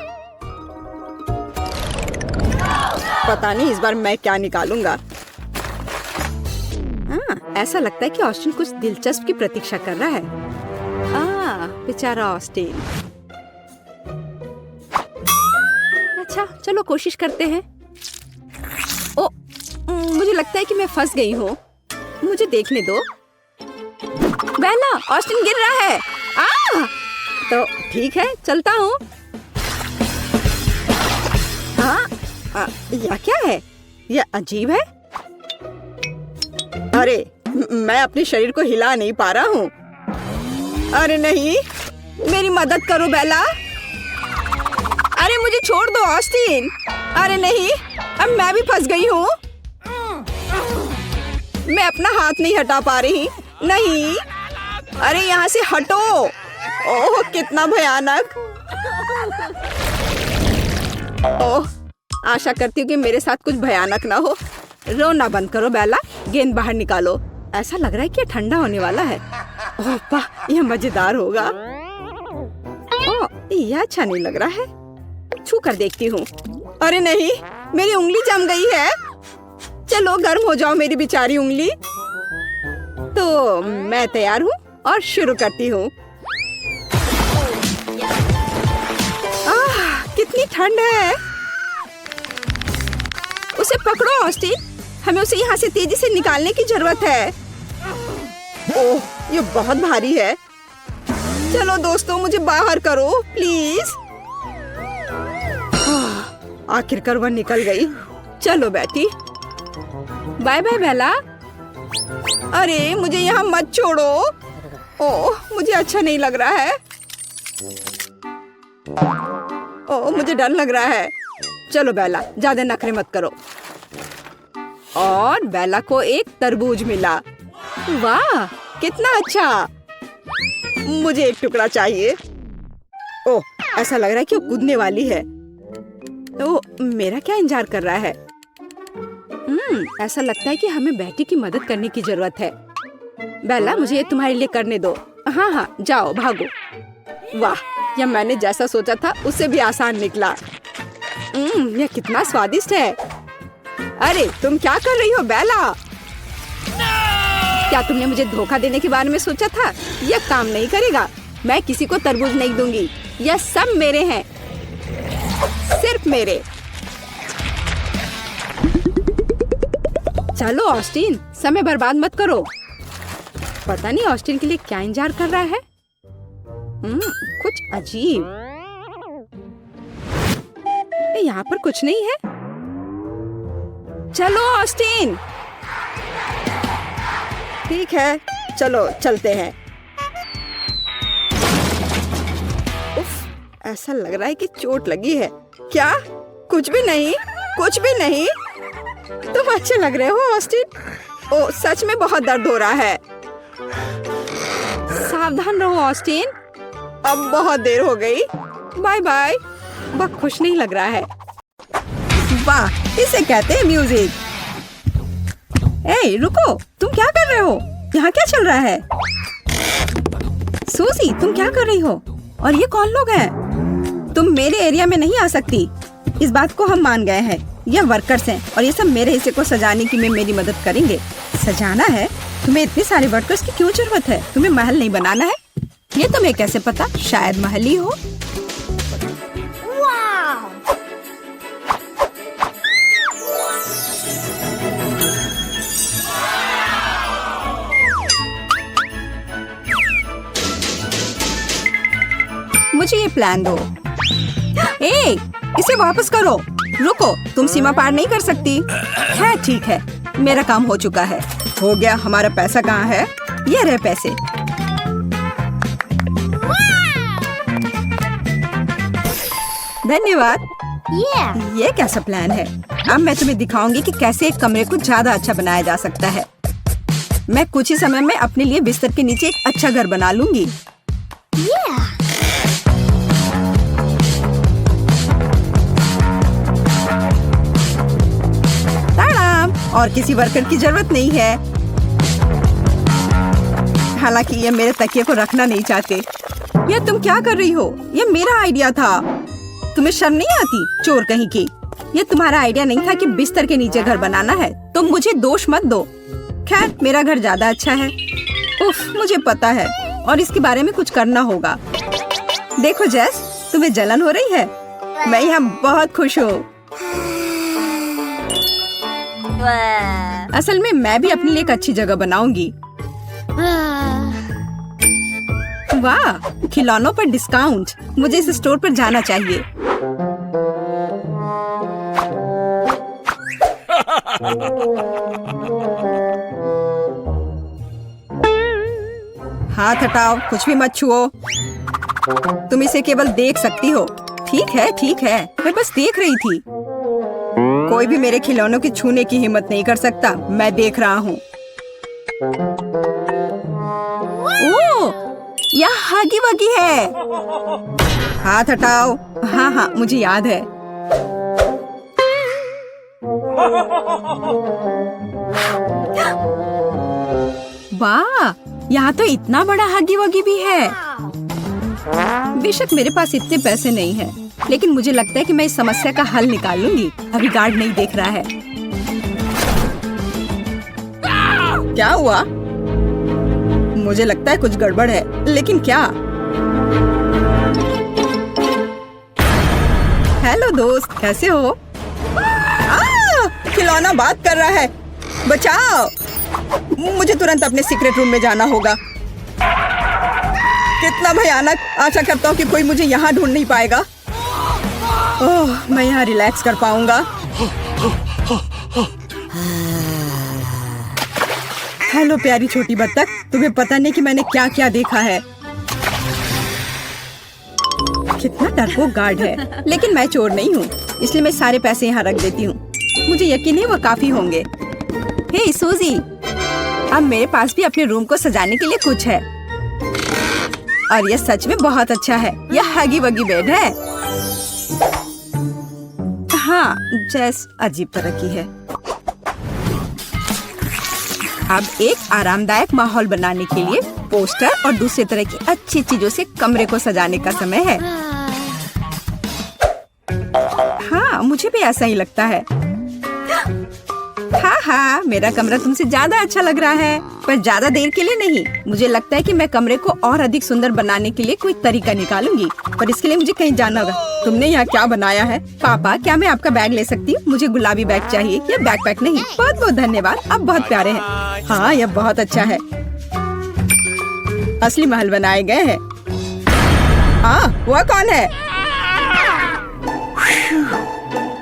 पता नहीं इस बार मैं क्या निकालूंगा। ऐसा लगता है कि ऑस्टिन कुछ दिलचस्प की प्रतीक्षा कर रहा है। बेचारा ऑस्टिन। अच्छा चलो कोशिश करते हैं। ओ, मुझे लगता है कि मैं फंस गई हूँ। मुझे देखने दो। बेला, ऑस्टिन गिर रहा है। तो ठीक है, चलता हूँ। हाँ, यह क्या है? यह अजीब है। अरे, मैं अपने शरीर को हिला नहीं पा रहा हूँ। अरे नहीं, मेरी मदद करो बेला। अरे मुझे छोड़ दो ऑस्टिन। अरे नहीं, अब मैं भी फंस गई हूँ। मैं अपना हाथ नहीं हटा पा रही। नहीं, अरे यहाँ से हटो। ओह कितना भयानक। ओह, आशा करती हूँ कि मेरे साथ कुछ भयानक ना हो। रोना बंद करो बेला, गेंद बाहर निकालो। ऐसा लग रहा है कि ये ठंडा होने वाला है। ओह वाह, यह मजेदार होगा। ओह, यह अच्छा नहीं लग रहा है। छू कर देखती हूँ। अरे नहीं, मेरी उंगली जम गई है। चलो गर्म हो जाओ मेरी बेचारी उंगली। तो मैं तैयार हूँ और शुरू करती हूँ। कितनी ठंड है। उसे पकड़ो ऑस्टिन, हमें उसे यहाँ से तेजी से निकालने की जरूरत है। ओह, ये बहुत भारी है। चलो दोस्तों, मुझे बाहर करो प्लीज। आखिरकार वह निकल गई। चलो बेटी, बाय बाय बेला। अरे मुझे यहाँ मत छोड़ो। ओह, मुझे अच्छा नहीं लग रहा है। ओह, मुझे डर लग रहा है। चलो बेला, ज्यादा नखरे मत करो। और बेला को एक तरबूज मिला। वाह, कितना अच्छा। मुझे एक टुकड़ा चाहिए। ओह, ऐसा लग रहा है कि वो कूदने वाली है। तो मेरा क्या इंतजार कर रहा है? ऐसा लगता है कि हमें बेटी की मदद करने की जरूरत है। बेला, मुझे ये तुम्हारे लिए करने दो। हाँ, जाओ, भागो। वाह, यह मैंने जैसा सोचा था उससे भी आसान निकला। यह कितना स्वादिष्ट है। अरे तुम क्या कर रही हो बेला? क्या तुमने मुझे धोखा देने के बारे में सोचा था? यह काम नहीं करेगा। मैं किसी को तरबूज नहीं दूंगी। यह सब मेरे हैं, सिर्फ मेरे। चलो ऑस्टिन, समय बर्बाद मत करो। पता नहीं ऑस्टिन के लिए क्या इंतजार कर रहा है। कुछ अजीब। यहाँ पर कुछ नहीं है। चलो ऑस्टिन। ठीक है, चलो चलते हैं। उफ, ऐसा लग रहा है कि चोट लगी है। क्या? कुछ भी नहीं, कुछ भी नहीं। तुम अच्छे लग रहे हो ऑस्टिन। ओ, सच में बहुत दर्द हो रहा है। सावधान रहो ऑस्टिन। अब बहुत देर हो गई। Bye bye. वह खुश नहीं लग रहा है। वाह, इसे कहते हैं म्यूजिक। ए, रुको, तुम क्या कर रहे हो? यहाँ क्या चल रहा है? सूजी, तुम क्या कर रही हो? और ये कौन लोग हैं? तुम मेरे एरिया में नहीं आ सकती। इस बात को हम मान गए हैं। ये वर्कर्स हैं और ये सब मेरे हिस्से को सजाने की में मेरी मदद करेंगे। सजाना है? तुम्हें इतने सारे वर्कर्स की क्यों जरूरत है? तुम्हें महल नहीं बनाना है? ये तुम्हें कैसे पता? शायद महल ही हो। मुझे ये प्लान दो। ए, इसे वापस करो। रुको, तुम सीमा पार नहीं कर सकती। है, ठीक है, मेरा काम हो चुका है। हो गया। हमारा पैसा कहाँ है? ये रहे पैसे। धन्यवाद। ये कैसा प्लान है? अब मैं तुम्हें दिखाऊंगी कि कैसे एक कमरे को ज्यादा अच्छा बनाया जा सकता है। मैं कुछ ही समय में अपने लिए बिस्तर के नीचे एक अच्छा घर बना लूंगी। और किसी वर्कर की जरूरत नहीं है। हालांकि ये मेरे तकिए को रखना नहीं चाहते। ये तुम क्या कर रही हो? ये मेरा आइडिया था। तुम्हें शर्म नहीं आती? चोर कहीं की। ये तुम्हारा आइडिया नहीं था कि बिस्तर के नीचे घर बनाना है। तुम मुझे दोष मत दो। खैर, मेरा घर ज्यादा अच्छा है। उफ, मुझे पता है। और इसके बारे में कुछ करना होगा। देखो जेस, तुम्हें जलन हो रही है? मैं यहाँ बहुत खुश हूँ। असल में मैं भी अपने लिए एक अच्छी जगह बनाऊंगी। वाह, खिलौनों पर डिस्काउंट। मुझे इस स्टोर पर जाना चाहिए। हाथ हटाओ, कुछ भी मत छुओ। तुम इसे केवल देख सकती हो। ठीक है, ठीक है, मैं बस देख रही थी। कोई भी मेरे खिलौनों की छूने की हिम्मत नहीं कर सकता। मैं देख रहा हूँ। ओह, यह हगी वगी है। हाथ हटाओ। हाँ हाँ, मुझे याद है। वाह, यहाँ तो इतना बड़ा हगी वगी भी है। बेशक मेरे पास इतने पैसे नहीं हैं, लेकिन मुझे लगता है कि मैं इस समस्या का हल निकाल लूंगी। अभी गार्ड नहीं देख रहा है। क्या हुआ? मुझे लगता है कुछ गड़बड़ है, लेकिन क्या? हेलो दोस्त, कैसे हो? खिलौना बात कर रहा है। बचाओ! मुझे तुरंत अपने सीक्रेट रूम में जाना होगा। कितना भयानक! आशा करता हूँ कि कोई मुझे यहाँ ढूंढ नहीं पाएगा। ओह, मैं यहाँ रिलैक्स कर पाऊंगा। हेलो प्यारी छोटी बत्तख, तुम्हें पता नहीं कि मैंने क्या क्या देखा है। कितना डरपोक गार्ड है, लेकिन मैं चोर नहीं हूँ, इसलिए मैं सारे पैसे यहाँ रख देती हूँ। मुझे यकीन है वो काफी होंगे। हे सूजी, अब मेरे पास भी अपने रूम को सजाने के लिए कुछ है, और यह सच में बहुत अच्छा है। यह हगी वगी बेड है। हाँ, जैस अजीब तरह की है। अब एक आरामदायक माहौल बनाने के लिए पोस्टर और दूसरे तरह की अच्छी चीजों से कमरे को सजाने का समय है। हाँ, मुझे भी ऐसा ही लगता है। हाँ हाँ, मेरा कमरा तुमसे ज्यादा अच्छा लग रहा है, पर ज्यादा देर के लिए नहीं। मुझे लगता है कि मैं कमरे को और अधिक सुंदर बनाने के लिए कोई तरीका निकालूंगी, पर इसके लिए मुझे कहीं जाना होगा। तुमने यहाँ क्या बनाया है? पापा, क्या मैं आपका बैग ले सकती हूँ? मुझे गुलाबी बैग चाहिए, ये बैकपैक नहीं। बहुत बहुत धन्यवाद, आप बहुत प्यारे हैं। हाँ, यह बहुत अच्छा है। असली महल बनाए गए हैं। हाँ, वह कौन है?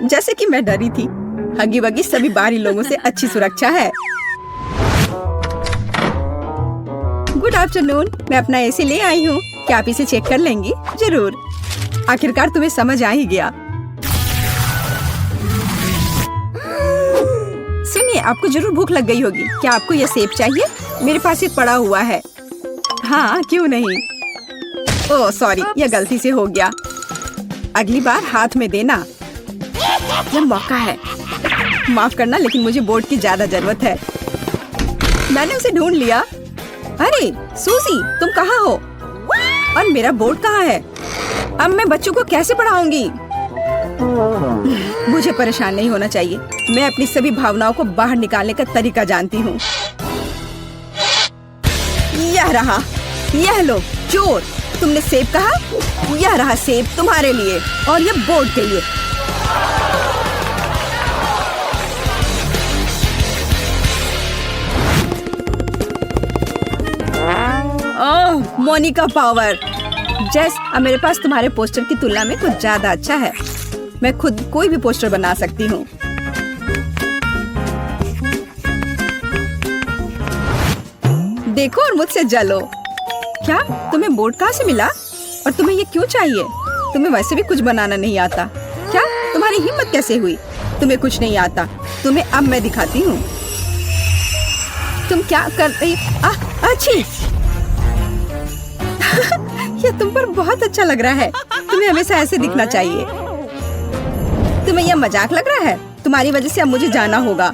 जैसे कि मैं डरी थी, हगी वगी सभी बाहरी लोगों से अच्छी सुरक्षा है। गुड आफ्टरनून, मैं अपना एसी ले आई हूँ। क्या आप इसे चेक कर लेंगी? जरूर। आखिरकार तुम्हें समझ आ ही गया। सुनिए, आपको जरूर भूख लग गई होगी। क्या आपको यह सेब चाहिए? मेरे पास एक पड़ा हुआ है। हाँ, क्यों नहीं। ओह सॉरी, यह गलती से हो गया। अगली बार हाथ में देना। यह मौका है। माफ करना, लेकिन मुझे बोर्ड की ज्यादा जरूरत है। मैंने उसे ढूंढ लिया। अरे सूजी, तुम कहाँ हो? और मेरा बोर्ड कहाँ है? अब मैं बच्चों को कैसे पढ़ाऊंगी? मुझे परेशान नहीं होना चाहिए। मैं अपनी सभी भावनाओं को बाहर निकालने का तरीका जानती हूँ। यह रहा। यह लो चोर, तुमने सेब कहा? यह रहा सेब तुम्हारे लिए, और यह बोर्ड के लिए। ओह, मोनिका पावर। जैस, अब मेरे पास तुम्हारे पोस्टर की तुलना में कुछ ज्यादा अच्छा है। मैं खुद कोई भी पोस्टर बना सकती हूँ। देखो और मुझसे जलो। क्या तुम्हें बोर्ड कहाँ से मिला? और तुम्हें ये क्यों चाहिए? तुम्हें वैसे भी कुछ बनाना नहीं आता। क्या तुम्हारी हिम्मत कैसे हुई? तुम्हें कुछ नहीं आता। तुम्हें अब मैं दिखाती हूँ। तुम क्या कर रही? अच्छी। यह तुम पर बहुत अच्छा लग रहा है। तुम्हें हमेशा ऐसे दिखना चाहिए। तुम्हें यह मजाक लग रहा है? तुम्हारी वजह से अब मुझे जाना होगा।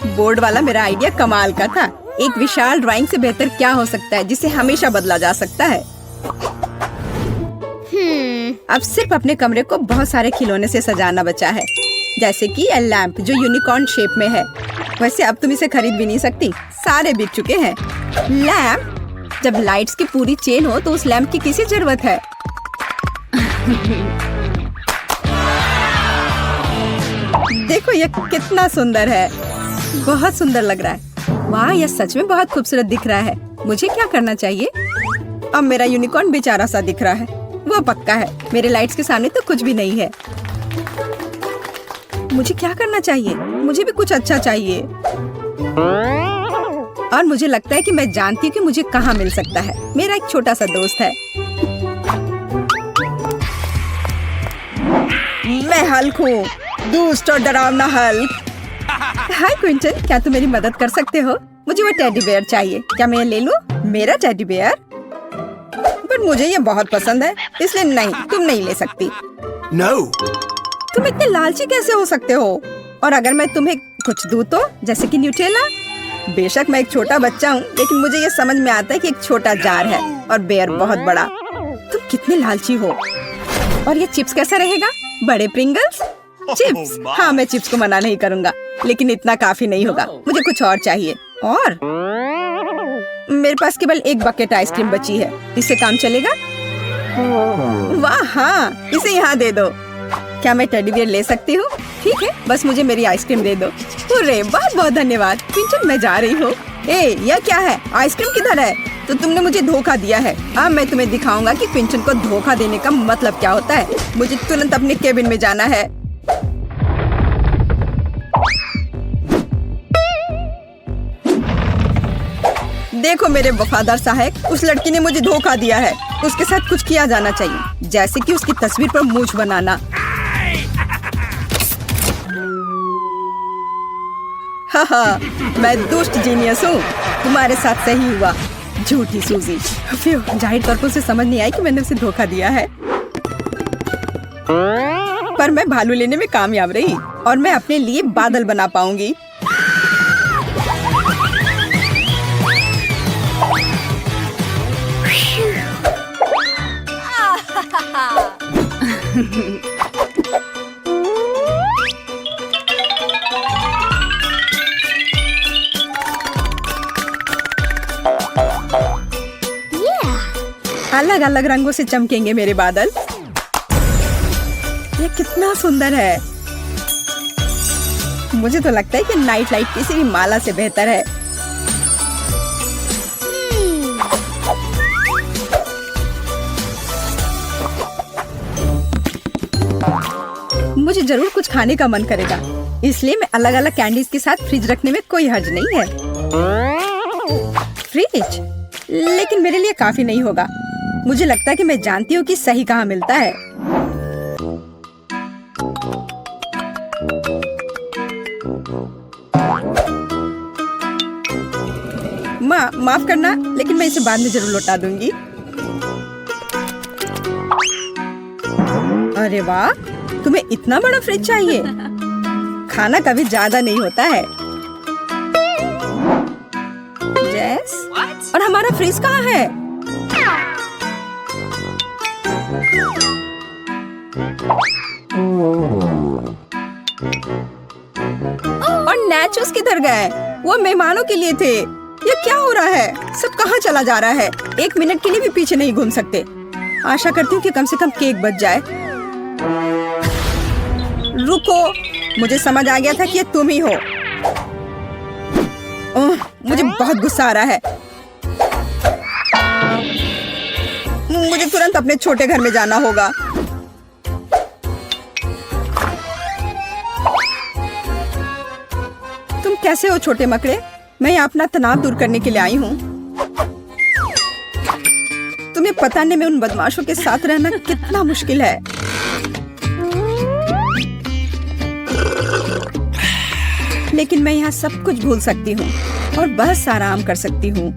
बोर्ड वाला मेरा आइडिया कमाल का था। एक विशाल ड्राइंग से बेहतर क्या हो सकता है जिसे हमेशा बदला जा सकता है। अब सिर्फ अपने कमरे को बहुत सारे खिलौने से सजाना बचा है, जैसे कि यह लैंप जो यूनिकॉर्न शेप में है। वैसे अब तुम इसे खरीद भी नहीं सकती, सारे बिक चुके हैं। लैंप? जब लाइट्स की पूरी चेन हो तो उस लैंप की किसी जरूरत है। देखो ये कितना सुंदर है, बहुत सुंदर लग रहा है। वाह, यह सच में बहुत खूबसूरत दिख रहा है। मुझे क्या करना चाहिए? अब मेरा यूनिकॉर्न बेचारा सा दिख रहा है। वो पक्का है, मेरे लाइट्स के सामने तो कुछ भी नहीं है। मुझे क्या करना चाहिए? मुझे भी कुछ अच्छा चाहिए। और मुझे लगता है कि मैं जानती हूँ कि मुझे कहाँ मिल सकता है। मेरा एक छोटा सा दोस्त है। मैं हल्क हूँ, दुष्ट और डरावना हल्क। हाय क्विंटन, क्या तुम मेरी मदद कर सकते हो? मुझे वो टेडी बेयर चाहिए। क्या मैं ये ले लूं? मेरा टेडी बेयर? पर मुझे ये बहुत पसंद है, इसलिए नहीं, तुम नहीं ले सकती। No. तुम इतने लालची कैसे हो सकते हो? और अगर मैं तुम्हें कुछ दूं तो, जैसे कि न्यूटेला? बेशक मैं एक छोटा बच्चा हूँ, लेकिन मुझे ये समझ में आता है कि एक छोटा जार है और बेयर बहुत बड़ा। तुम कितने लालची हो। और ये चिप्स कैसा रहेगा? बड़े प्रिंगल्स? चिप्स? हाँ, मैं चिप्स को मना नहीं करूँगा, लेकिन इतना काफी नहीं होगा। मुझे कुछ और चाहिए। और मेरे पास केवल एक बकेट आइसक्रीम बची है। इससे काम चलेगा? वाह हाँ, इसे यहाँ दे दो। क्या मैं टेडी बियर ले सकती हूँ? ठीक है, बस मुझे मेरी आइसक्रीम दे दो। अरे बहुत बहुत धन्यवाद। क्विंटन, मैं जा रही हूँ। ए, यह क्या है? आइसक्रीम किधर है? तो तुमने मुझे धोखा दिया है। अब मैं तुम्हें दिखाऊंगा कि क्विंटन को धोखा देने का मतलब क्या होता है। मुझे तुरंत अपने केबिन में जाना है। देखो मेरे वफादार सहायक, उस लड़की ने मुझे धोखा दिया है। उसके साथ कुछ किया जाना चाहिए, जैसे कि उसकी तस्वीर पर मूंछ बनाना। हाँ, मैं दुष्ट जीनियस हूँ। तुम्हारे साथ सही हुआ, झूठी सूजी। जाहिर तौर पर उसे समझ नहीं आई कि मैंने उसे धोखा दिया है। पर मैं भालू लेने में कामयाब रही और मैं अपने लिए बादल बना पाऊंगी। अलग अलग रंगों से चमकेंगे मेरे बादल। ये कितना सुंदर है। मुझे तो लगता है कि नाइट लाइट किसी भी माला से बेहतर है। मुझे जरूर कुछ खाने का मन करेगा, इसलिए मैं अलग अलग कैंडीज के साथ फ्रिज रखने में कोई हर्ज नहीं है। फ्रिज? लेकिन मेरे लिए काफी नहीं होगा। मुझे लगता है कि मैं जानती हूँ कि सही कहाँ मिलता है। माफ करना, लेकिन मैं इसे बाद में जरूर लौटा दूंगी। अरे वाह, तुम्हें इतना बड़ा फ्रिज चाहिए? खाना कभी ज्यादा नहीं होता है। जैस, और हमारा फ्रिज कहाँ है? और नाचोस किधर गए? वो मेहमानों के लिए थे। ये क्या हो रहा है? सब कहाँ चला जा रहा है? एक मिनट के लिए भी पीछे नहीं घूम सकते। आशा करती हूँ कि कम से कम केक बच जाए। रुको, मुझे समझ आ गया था कि ये तुम ही हो। मुझे बहुत गुस्सा आ रहा है। मुझे तुरंत अपने छोटे घर में जाना होगा। तुम कैसे हो छोटे मकड़े? मैं यहाँ अपना तनाव दूर करने के लिए आई हूँ। तुम्हें पता नहीं मैं उन बदमाशों के साथ रहना कितना मुश्किल है। लेकिन मैं यहाँ सब कुछ भूल सकती हूँ और बस आराम कर सकती हूँ।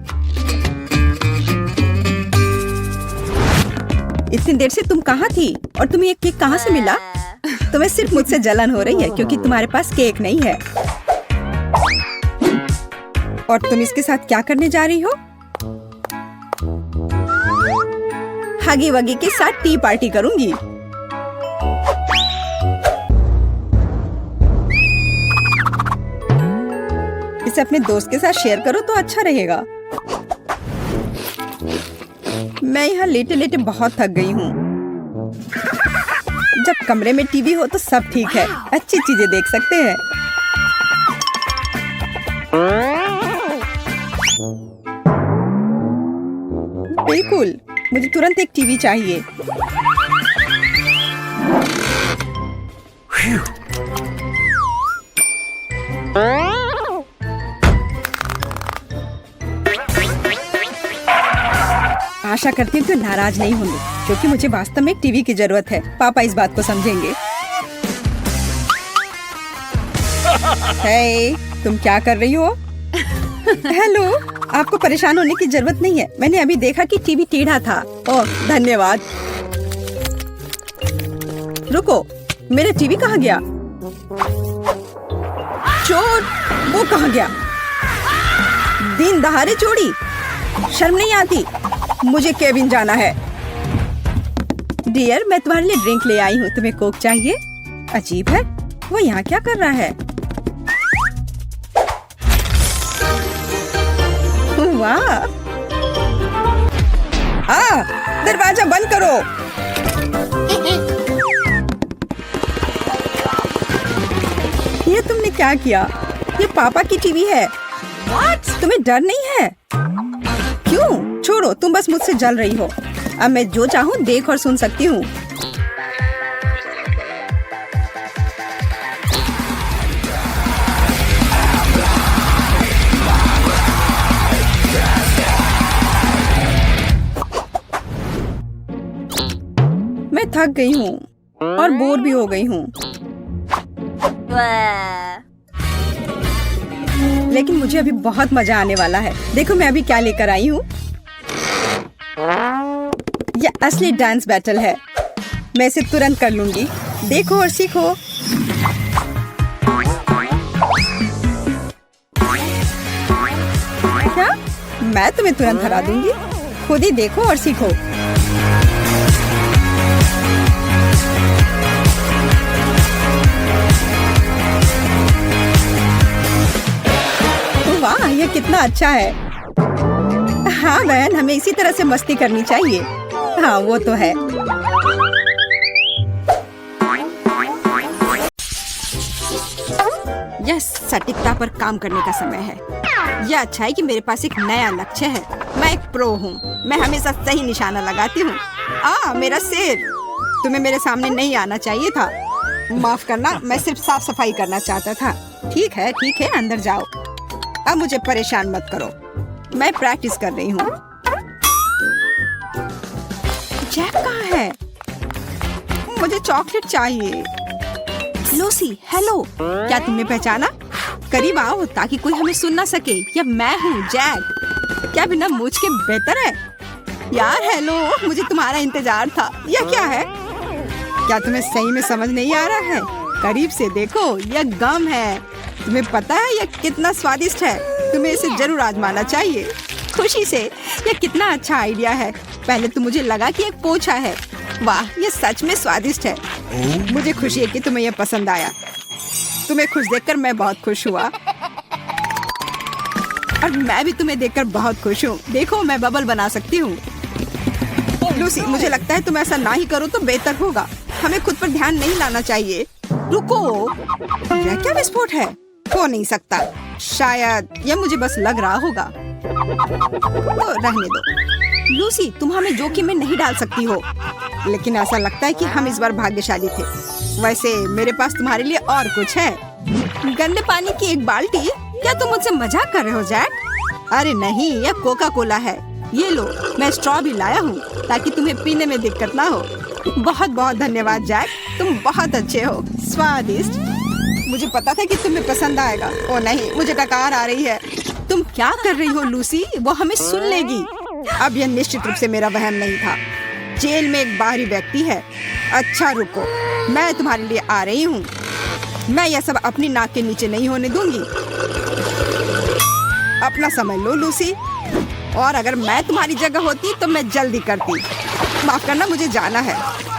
इतनी देर से तुम कहाँ थी और तुम्हें ये केक कहाँ से मिला? तुम्हें सिर्फ मुझसे जलन हो रही है क्योंकि तुम्हारे पास केक नहीं है। और तुम इसके साथ क्या करने जा रही हो? हगी वगी के साथ टी पार्टी करूंगी। इसे अपने दोस्त के साथ शेयर करो तो अच्छा रहेगा। मैं यहाँ लेटे लेटे बहुत थक गई हूँ। जब कमरे में टीवी हो तो सब ठीक है, अच्छी चीजें देख सकते हैं। बिल्कुल, मुझे तुरंत एक टीवी चाहिए। आशा करती हूँ कि नाराज नहीं होंगे, क्योंकि मुझे वास्तव में एक टीवी की जरूरत है। पापा इस बात को समझेंगे। हे, तुम क्या कर रही हो? हेलो, आपको परेशान होने की जरूरत नहीं है। मैंने अभी देखा कि टीवी टेढ़ा था। ओह, धन्यवाद। रुको, मेरा टीवी कहाँ गया? चोर, वो कहाँ गया? दिन दहाड़े चोरी, शर्म नहीं आती? मुझे केबिन जाना है। डियर, मैं तुम्हारे लिए ड्रिंक ले आई हूँ। तुम्हें कोक चाहिए? अजीब है, वो यहाँ क्या कर रहा है? वाह! दरवाजा बंद करो। ये तुमने क्या किया? ये पापा की टीवी है। तुम्हें डर नहीं है? क्यों? छोड़ो, तुम बस मुझसे जल रही हो। अब मैं जो चाहूँ देख और सुन सकती हूँ। मैं थक गई हूँ और बोर भी हो गई हूँ। लेकिन मुझे अभी बहुत मजा आने वाला है। देखो मैं अभी क्या लेकर आई हूँ। यह असली डांस बैटल है। मैं इसे तुरंत कर लूंगी। देखो और सीखो। क्या? मैं तुम्हें तुरंत हरा दूंगी। खुद ही देखो और सीखो। वाह, ये कितना अच्छा है। हाँ बहन, हमें इसी तरह से मस्ती करनी चाहिए। हाँ, वो तो है। यह सटीकता पर काम करने का समय है। यह अच्छा है कि मेरे पास एक नया लक्ष्य है। मैं एक प्रो हूँ। मैं हमेशा सही निशाना लगाती हूँ। मेरा सिर। तुम्हें मेरे सामने नहीं आना चाहिए था। माफ करना, मैं सिर्फ साफ सफाई करना चाहता था। ठीक है, अंदर जाओ। अब मुझे परेशान मत करो। मैं प्रैक्टिस कर रही हूँ। जैक कहाँ है? मुझे चॉकलेट चाहिए। लूसी, हेलो, क्या तुमने पहचाना? करीब आओ ताकि कोई हमें सुन ना सके। यह मैं हूँ, जैक। क्या बिना मूंछ के बेहतर है? यार हेलो, मुझे तुम्हारा इंतजार था। यह क्या है? क्या तुम्हें सही में समझ नहीं आ रहा है? करीब से देखो, यह गम है। तुम्हें पता है यह कितना स्वादिष्ट है? तुम्हें इसे जरूर आजमाना चाहिए। खुशी से। यह कितना अच्छा आइडिया है। पहले तो मुझे लगा कि एक पोछा है। वाह, यह सच में स्वादिष्ट है। मुझे खुशी है कि तुम्हें यह पसंद आया। तुम्हें खुश देखकर मैं बहुत खुश हुआ। और मैं भी तुम्हें देखकर बहुत खुश हूँ। देखो, मैं बबल बना सकती हूँ। लूसी, मुझे लगता है तुम ऐसा ना ही करो तो बेहतर होगा। हमें खुद पर ध्यान नहीं लाना चाहिए। रुको, यह क्या विस्फोट है? हो नहीं सकता। शायद यह मुझे बस लग रहा होगा। तो रहने दो। लूसी, तुम हमें जोखिम में नहीं डाल सकती हो। लेकिन ऐसा लगता है कि हम इस बार भाग्यशाली थे। वैसे मेरे पास तुम्हारे लिए और कुछ है। गंदे पानी की एक बाल्टी? क्या तुम मुझसे मजाक कर रहे हो जैक? अरे नहीं, यह कोका कोला है। ये लो, मैं स्ट्रॉ भी लाया हूँ ताकि तुम्हें पीने में दिक्कत ना हो। बहुत बहुत धन्यवाद जैक, तुम बहुत अच्छे हो। स्वादिष्ट। मुझे पता था कि तुम्हें पसंद आएगा। ओ नहीं, मुझे डकार आ रही है। तुम क्या कर रही हो लूसी? वो हमें सुन लेगी। अब यह निश्चित रूप से मेरा वहम नहीं था। जेल में एक बाहरी व्यक्ति है। अच्छा रुको, मैं तुम्हारे लिए आ रही हूँ। मैं यह सब अपनी नाक के नीचे नहीं होने दूंगी। अपना समझ लो लूसी। और अगर मैं तुम्हारी जगह होती तो मैं जल्दी करती। माफ करना, मुझे जाना है।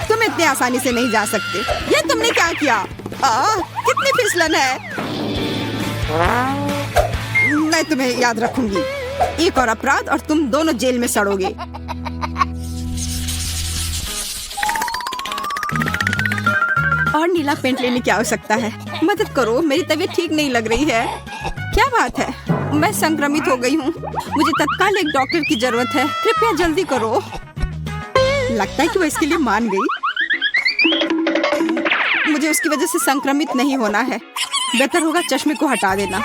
तुम इतने आसानी से नहीं जा सकते। ये तुमने क्या किया? कितनी फिसलन है। मैं तुम्हें याद रखूंगी। एक और अपराध और तुम दोनों जेल में सड़ोगे। और नीला पेंट लेने की आवश्यकता है। मदद करो, मेरी तबीयत ठीक नहीं लग रही है। क्या बात है? मैं संक्रमित हो गई हूँ। मुझे तत्काल एक डॉक्टर की जरूरत है। कृपया जल्दी करो। लगता है कि वो इसके लिए मान गई। मुझे उसकी वजह से संक्रमित नहीं होना है। बेहतर होगा चश्मे को हटा देना।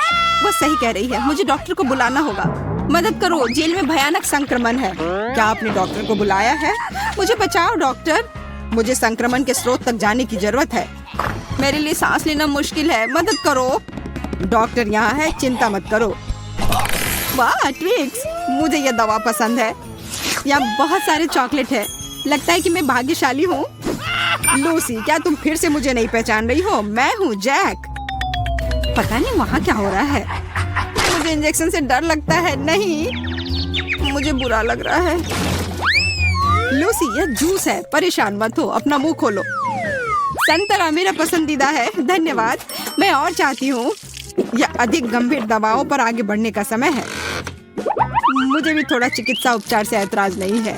वो सही कह रही है, मुझे डॉक्टर को बुलाना होगा। मदद करो, जेल में भयानक संक्रमण है। क्या आपने डॉक्टर को बुलाया है? मुझे बचाओ डॉक्टर, मुझे संक्रमण के स्रोत तक जाने की जरूरत है। मेरे लिए सांस लेना मुश्किल है, मदद करो। डॉक्टर यहाँ है, चिंता मत करो। वाह ट्विक्स, मुझे यह दवा पसंद है। यहाँ बहुत सारे चॉकलेट है। लगता है कि मैं भाग्यशाली हूँ। लूसी, क्या तुम फिर से मुझे नहीं पहचान रही हो? मैं हूँ जैक। पता नहीं वहाँ क्या हो रहा है। मुझे इंजेक्शन से डर लगता है। नहीं, मुझे बुरा लग रहा है। लूसी, यह जूस है, परेशान मत हो, अपना मुंह खोलो। संतरा मेरा पसंदीदा है, धन्यवाद। मैं और चाहती हूँ। यह अधिक गंभीर दवाओं पर आगे बढ़ने का समय है। मुझे भी थोड़ा चिकित्सा उपचार से ऐतराज नहीं है।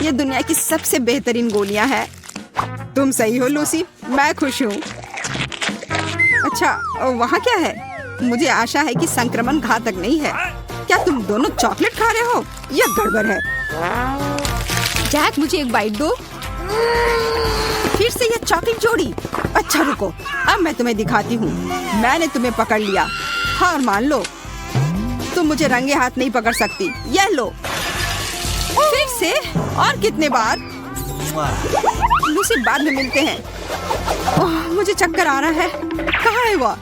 ये दुनिया की सबसे बेहतरीन गोलियां हैं। तुम सही हो लूसी, मैं खुश हूँ। अच्छा, वहाँ क्या है? मुझे आशा है कि संक्रमण घातक नहीं है। क्या तुम दोनों चॉकलेट खा रहे हो? यह गड़बड़ है। जैक, मुझे एक बाइट दो। फिर से यह चॉकलेट जोड़ी। अच्छा रुको, अब मैं तुम्हें दिखाती हूँ। मैंने तुम्हें पकड़ लिया। हार मान लो, तुम मुझे रंगे हाथ नहीं पकड़ सकती। यह लो। फिर से? और कितने बार? लूसी, बाद में मिलते हैं। ओह, मुझे चक्कर आ रहा है। कहाँ है वो?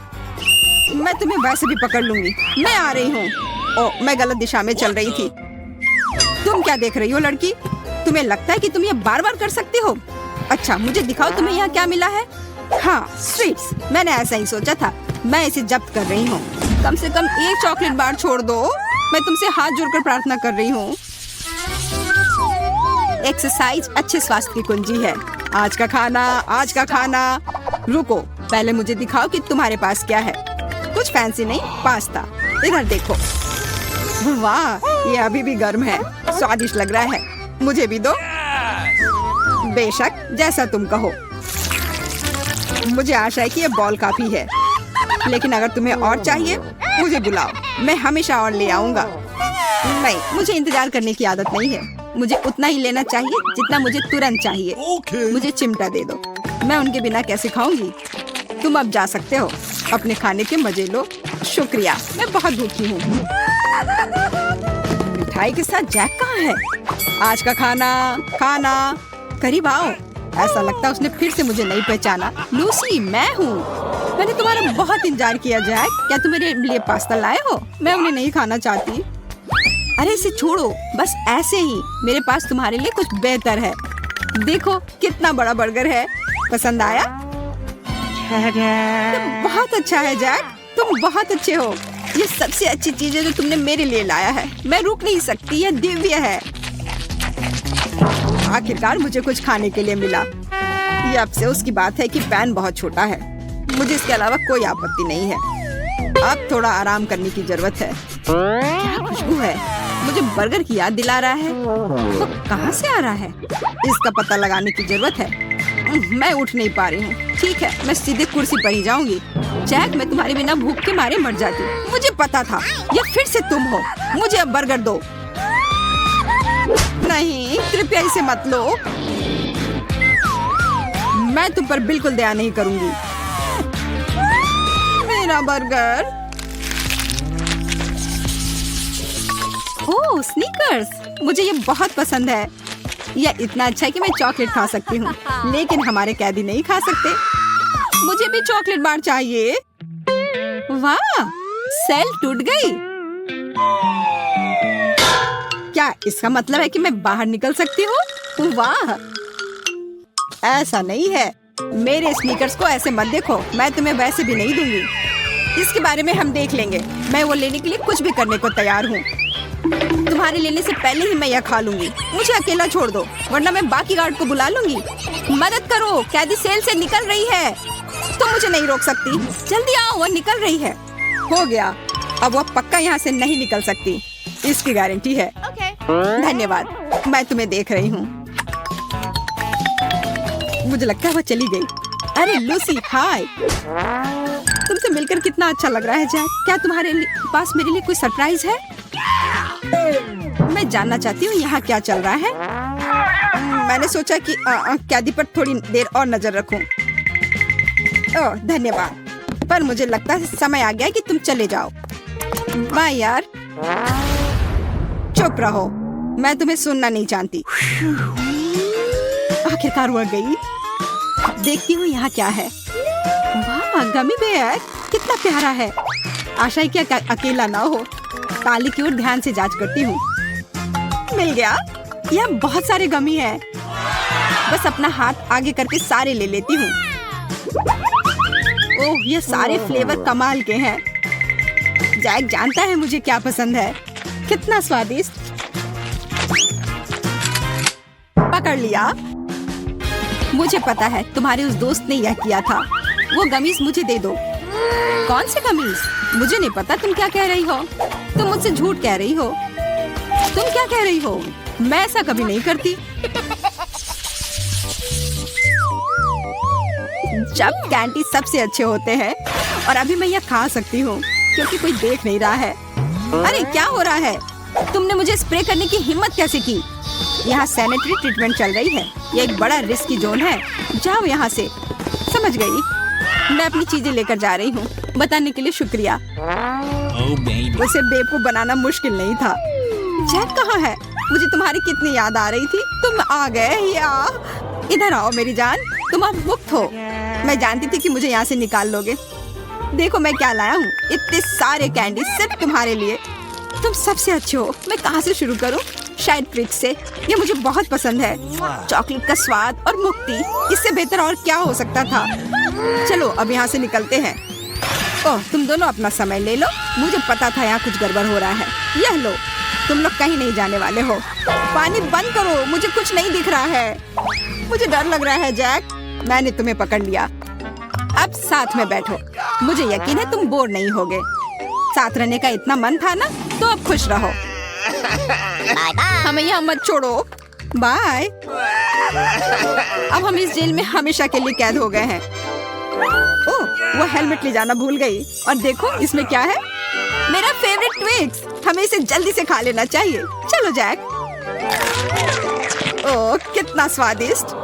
मैं तुम्हें वैसे भी पकड़ लूंगी। मैं आ रही हूँ। ओह, मैं गलत दिशा में चल रही थी। तुम क्या देख रही हो लड़की? तुम्हें लगता है कि तुम ये बार बार कर सकती हो? अच्छा, मुझे दिखाओ तुम्हें यहाँ क्या मिला है। हाँ, स्ट्रिप्स। मैंने ऐसा ही सोचा था। मैं इसे जब्त कर रही हूँ। कम से कम एक चॉकलेट बार छोड़ दो। मैं तुमसे हाथ जोड़कर प्रार्थना कर रही हूँ। एक्सरसाइज अच्छे स्वास्थ्य की कुंजी है। आज का खाना। रुको, पहले मुझे दिखाओ कि तुम्हारे पास क्या है। कुछ फैंसी नहीं, पास्ता। इधर देखो। वाह, ये अभी भी गर्म है, स्वादिष्ट लग रहा है। मुझे भी दो। बेशक, जैसा तुम कहो। मुझे आशा है कि ये बॉल काफी है, लेकिन अगर तुम्हें और चाहिए मुझे बुलाओ, मैं हमेशा और ले आऊंगा। नहीं, मुझे इंतजार करने की आदत नहीं है। मुझे उतना ही लेना चाहिए जितना मुझे तुरंत चाहिए। मुझे चिमटा दे दो। मैं उनके बिना कैसे खाऊंगी? तुम अब जा सकते हो। अपने खाने के मजे लो। शुक्रिया, मैं बहुत भूखी हूँ। मिठाई के साथ जैक कहाँ है? आज का खाना। करीब आओ। ऐसा लगता है उसने फिर से मुझे नहीं पहचाना। लूसी, मैं हूँ। मैंने तुम्हारा बहुत इंतजार किया जैक। क्या तुम मेरे लिए पास्ता लाए हो? मैं उन्हें नहीं खाना चाहती। अरे इसे छोड़ो, बस ऐसे ही। मेरे पास तुम्हारे लिए कुछ बेहतर है। देखो कितना बड़ा बर्गर है। पसंद आया? बहुत अच्छा है जैक, तुम बहुत अच्छे हो। ये सबसे अच्छी चीज है जो तुमने मेरे लिए लाया है। मैं रुक नहीं सकती, यह दिव्य है। आखिरकार मुझे कुछ खाने के लिए मिला। ये अफसोस की बात है कि पैन बहुत छोटा है। मुझे इसके अलावा कोई आपत्ति नहीं है। अब थोड़ा आराम करने की जरूरत है। क्या खुशबू है, मुझे बर्गर की याद दिला रहा है। वो कहाँ से आ रहा है? इसका पता लगाने की जरूरत है। मैं उठ नहीं पा रही हूँ। ठीक है, मैं सीधे कुर्सी पर ही जाऊंगी। जैक, मैं तुम्हारे बिना भूख के मारे मर जाती। मुझे पता था, ये फिर से तुम हो। मुझे अब बर्गर दो। नहीं, कृपया इसे मत लो। मैं तुम पर बिल्कुल दया नहीं करूंगी। मेरा बर्गर। ओह, स्नीकर्स, मुझे ये बहुत पसंद है। यह इतना अच्छा है कि मैं चॉकलेट खा सकती हूँ, लेकिन हमारे कैदी नहीं खा सकते। मुझे भी चॉकलेट बार चाहिए। वाह, सेल टूट गई। क्या इसका मतलब है कि मैं बाहर निकल सकती हूँ? वाह, ऐसा नहीं है। मेरे स्नीकर्स को ऐसे मत देखो। मैं तुम्हें वैसे भी नहीं दूंगी। इसके बारे में हम देख लेंगे। मैं वो लेने के लिए कुछ भी करने को तैयार हूँ। तुम्हारे लेने से पहले ही मैं यह खा लूंगी। मुझे अकेला छोड़ दो, वरना मैं बाकी गार्ड को बुला लूंगी। मदद करो, कैदी सेल से निकल रही है। तुम मुझे नहीं रोक सकती। जल्दी आओ, वो निकल रही है। हो गया, अब वो पक्का यहाँ से नहीं निकल सकती, इसकी गारंटी है। धन्यवाद, मैं तुम्हें देख रही हूँ। मुझे लगता है वो चली गई। अरे लूसी, हाय। तुमसे मिलकर कितना अच्छा लग रहा है जैक। क्या तुम्हारे पास मेरे लिए कोई सरप्राइज है? मैं जानना चाहती हूँ यहाँ क्या चल रहा है। मैंने सोचा कि कैदी पर थोड़ी देर और नजर रखूं। ओह धन्यवाद, पर मुझे लगता है समय आ गया कि तुम चले जाओ। बाय यार। चुप रहो, मैं तुम्हें सुनना नहीं चाहती। आखिरकार वह गई। देखती हूँ यहाँ क्या है। वाह, गमी बेयर कितना प्यारा है। आशा है कि अकेला ना हो। ताली की ओर ध्यान से जांच करती हूँ। मिल गया। यहाँ बहुत सारे गमी हैं। बस अपना हाथ आगे करके सारे ले लेती हूँ। ओह, ये सारे फ्लेवर कमाल के हैं। जैक जानता है मुझे क्या पसंद है। कितना स्वादिष्ट। पकड़ लिया। मुझे पता है तुम्हारे उस दोस्त ने यह किया था। वो गमीज मुझे दे दो। कौन से गमीज? मुझे नहीं पता तुम क्या कह रही हो। तुम मुझसे झूठ कह रही हो। तुम क्या कह रही हो? मैं ऐसा कभी नहीं करती। जब कैंडी सबसे अच्छे होते हैं। और अभी मैं यह खा सकती हूँ क्योंकि कोई देख नहीं रहा है। अरे क्या हो रहा है? तुमने मुझे स्प्रे करने की हिम्मत कैसे की? यहाँ सैनिटरी ट्रीटमेंट चल रही है। यह एक बड़ा रिस्की जोन है। जाओ यहाँ से। समझ गई। मैं अपनी चीजें लेकर जा रही हूँ। बताने के लिए शुक्रिया। उसे बेवकूफ बनाना मुश्किल नहीं था। जैक कहाँ है? मुझे तुम्हारी कितनी याद आ रही थी। तुम आ गए या? इधर आओ मेरी जान, तुम अब मुक्त हो। मैं जानती थी कि मुझे यहाँ से निकाल लोगे। देखो मैं क्या लाया हूँ। इतने सारे कैंडी सिर्फ तुम्हारे लिए। तुम सबसे अच्छे हो। मैं कहाँ से शुरू करूँ? शायद ट्रिक से। ये मुझे बहुत पसंद है। चॉकलेट का स्वाद और मुक्ति, इससे बेहतर और क्या हो सकता था? चलो अब यहाँ से निकलते हैं। ओह, तुम दोनों अपना समय ले लो। मुझे पता था यहाँ कुछ गड़बड़ हो रहा है। यह लो, तुम लोग कहीं नहीं जाने वाले हो। पानी बंद करो, मुझे कुछ नहीं दिख रहा है। मुझे डर लग रहा है जैक। मैंने तुम्हें पकड़ लिया। अब साथ में बैठो। मुझे यकीन है तुम बोर नहीं होगे। साथ रहने का इतना मन था ना, तो अब खुश रहो। हमें यहाँ मत छोड़ो। बाय। अब हम इस जेल में हमेशा के लिए कैद हो गए हैं। ओह, वो हेलमेट ले जाना भूल गई। और देखो इसमें क्या है। मेरा फेवरेट ट्विक्स। हमें इसे जल्दी से खा लेना चाहिए। चलो जैक। ओह, कितना स्वादिष्ट।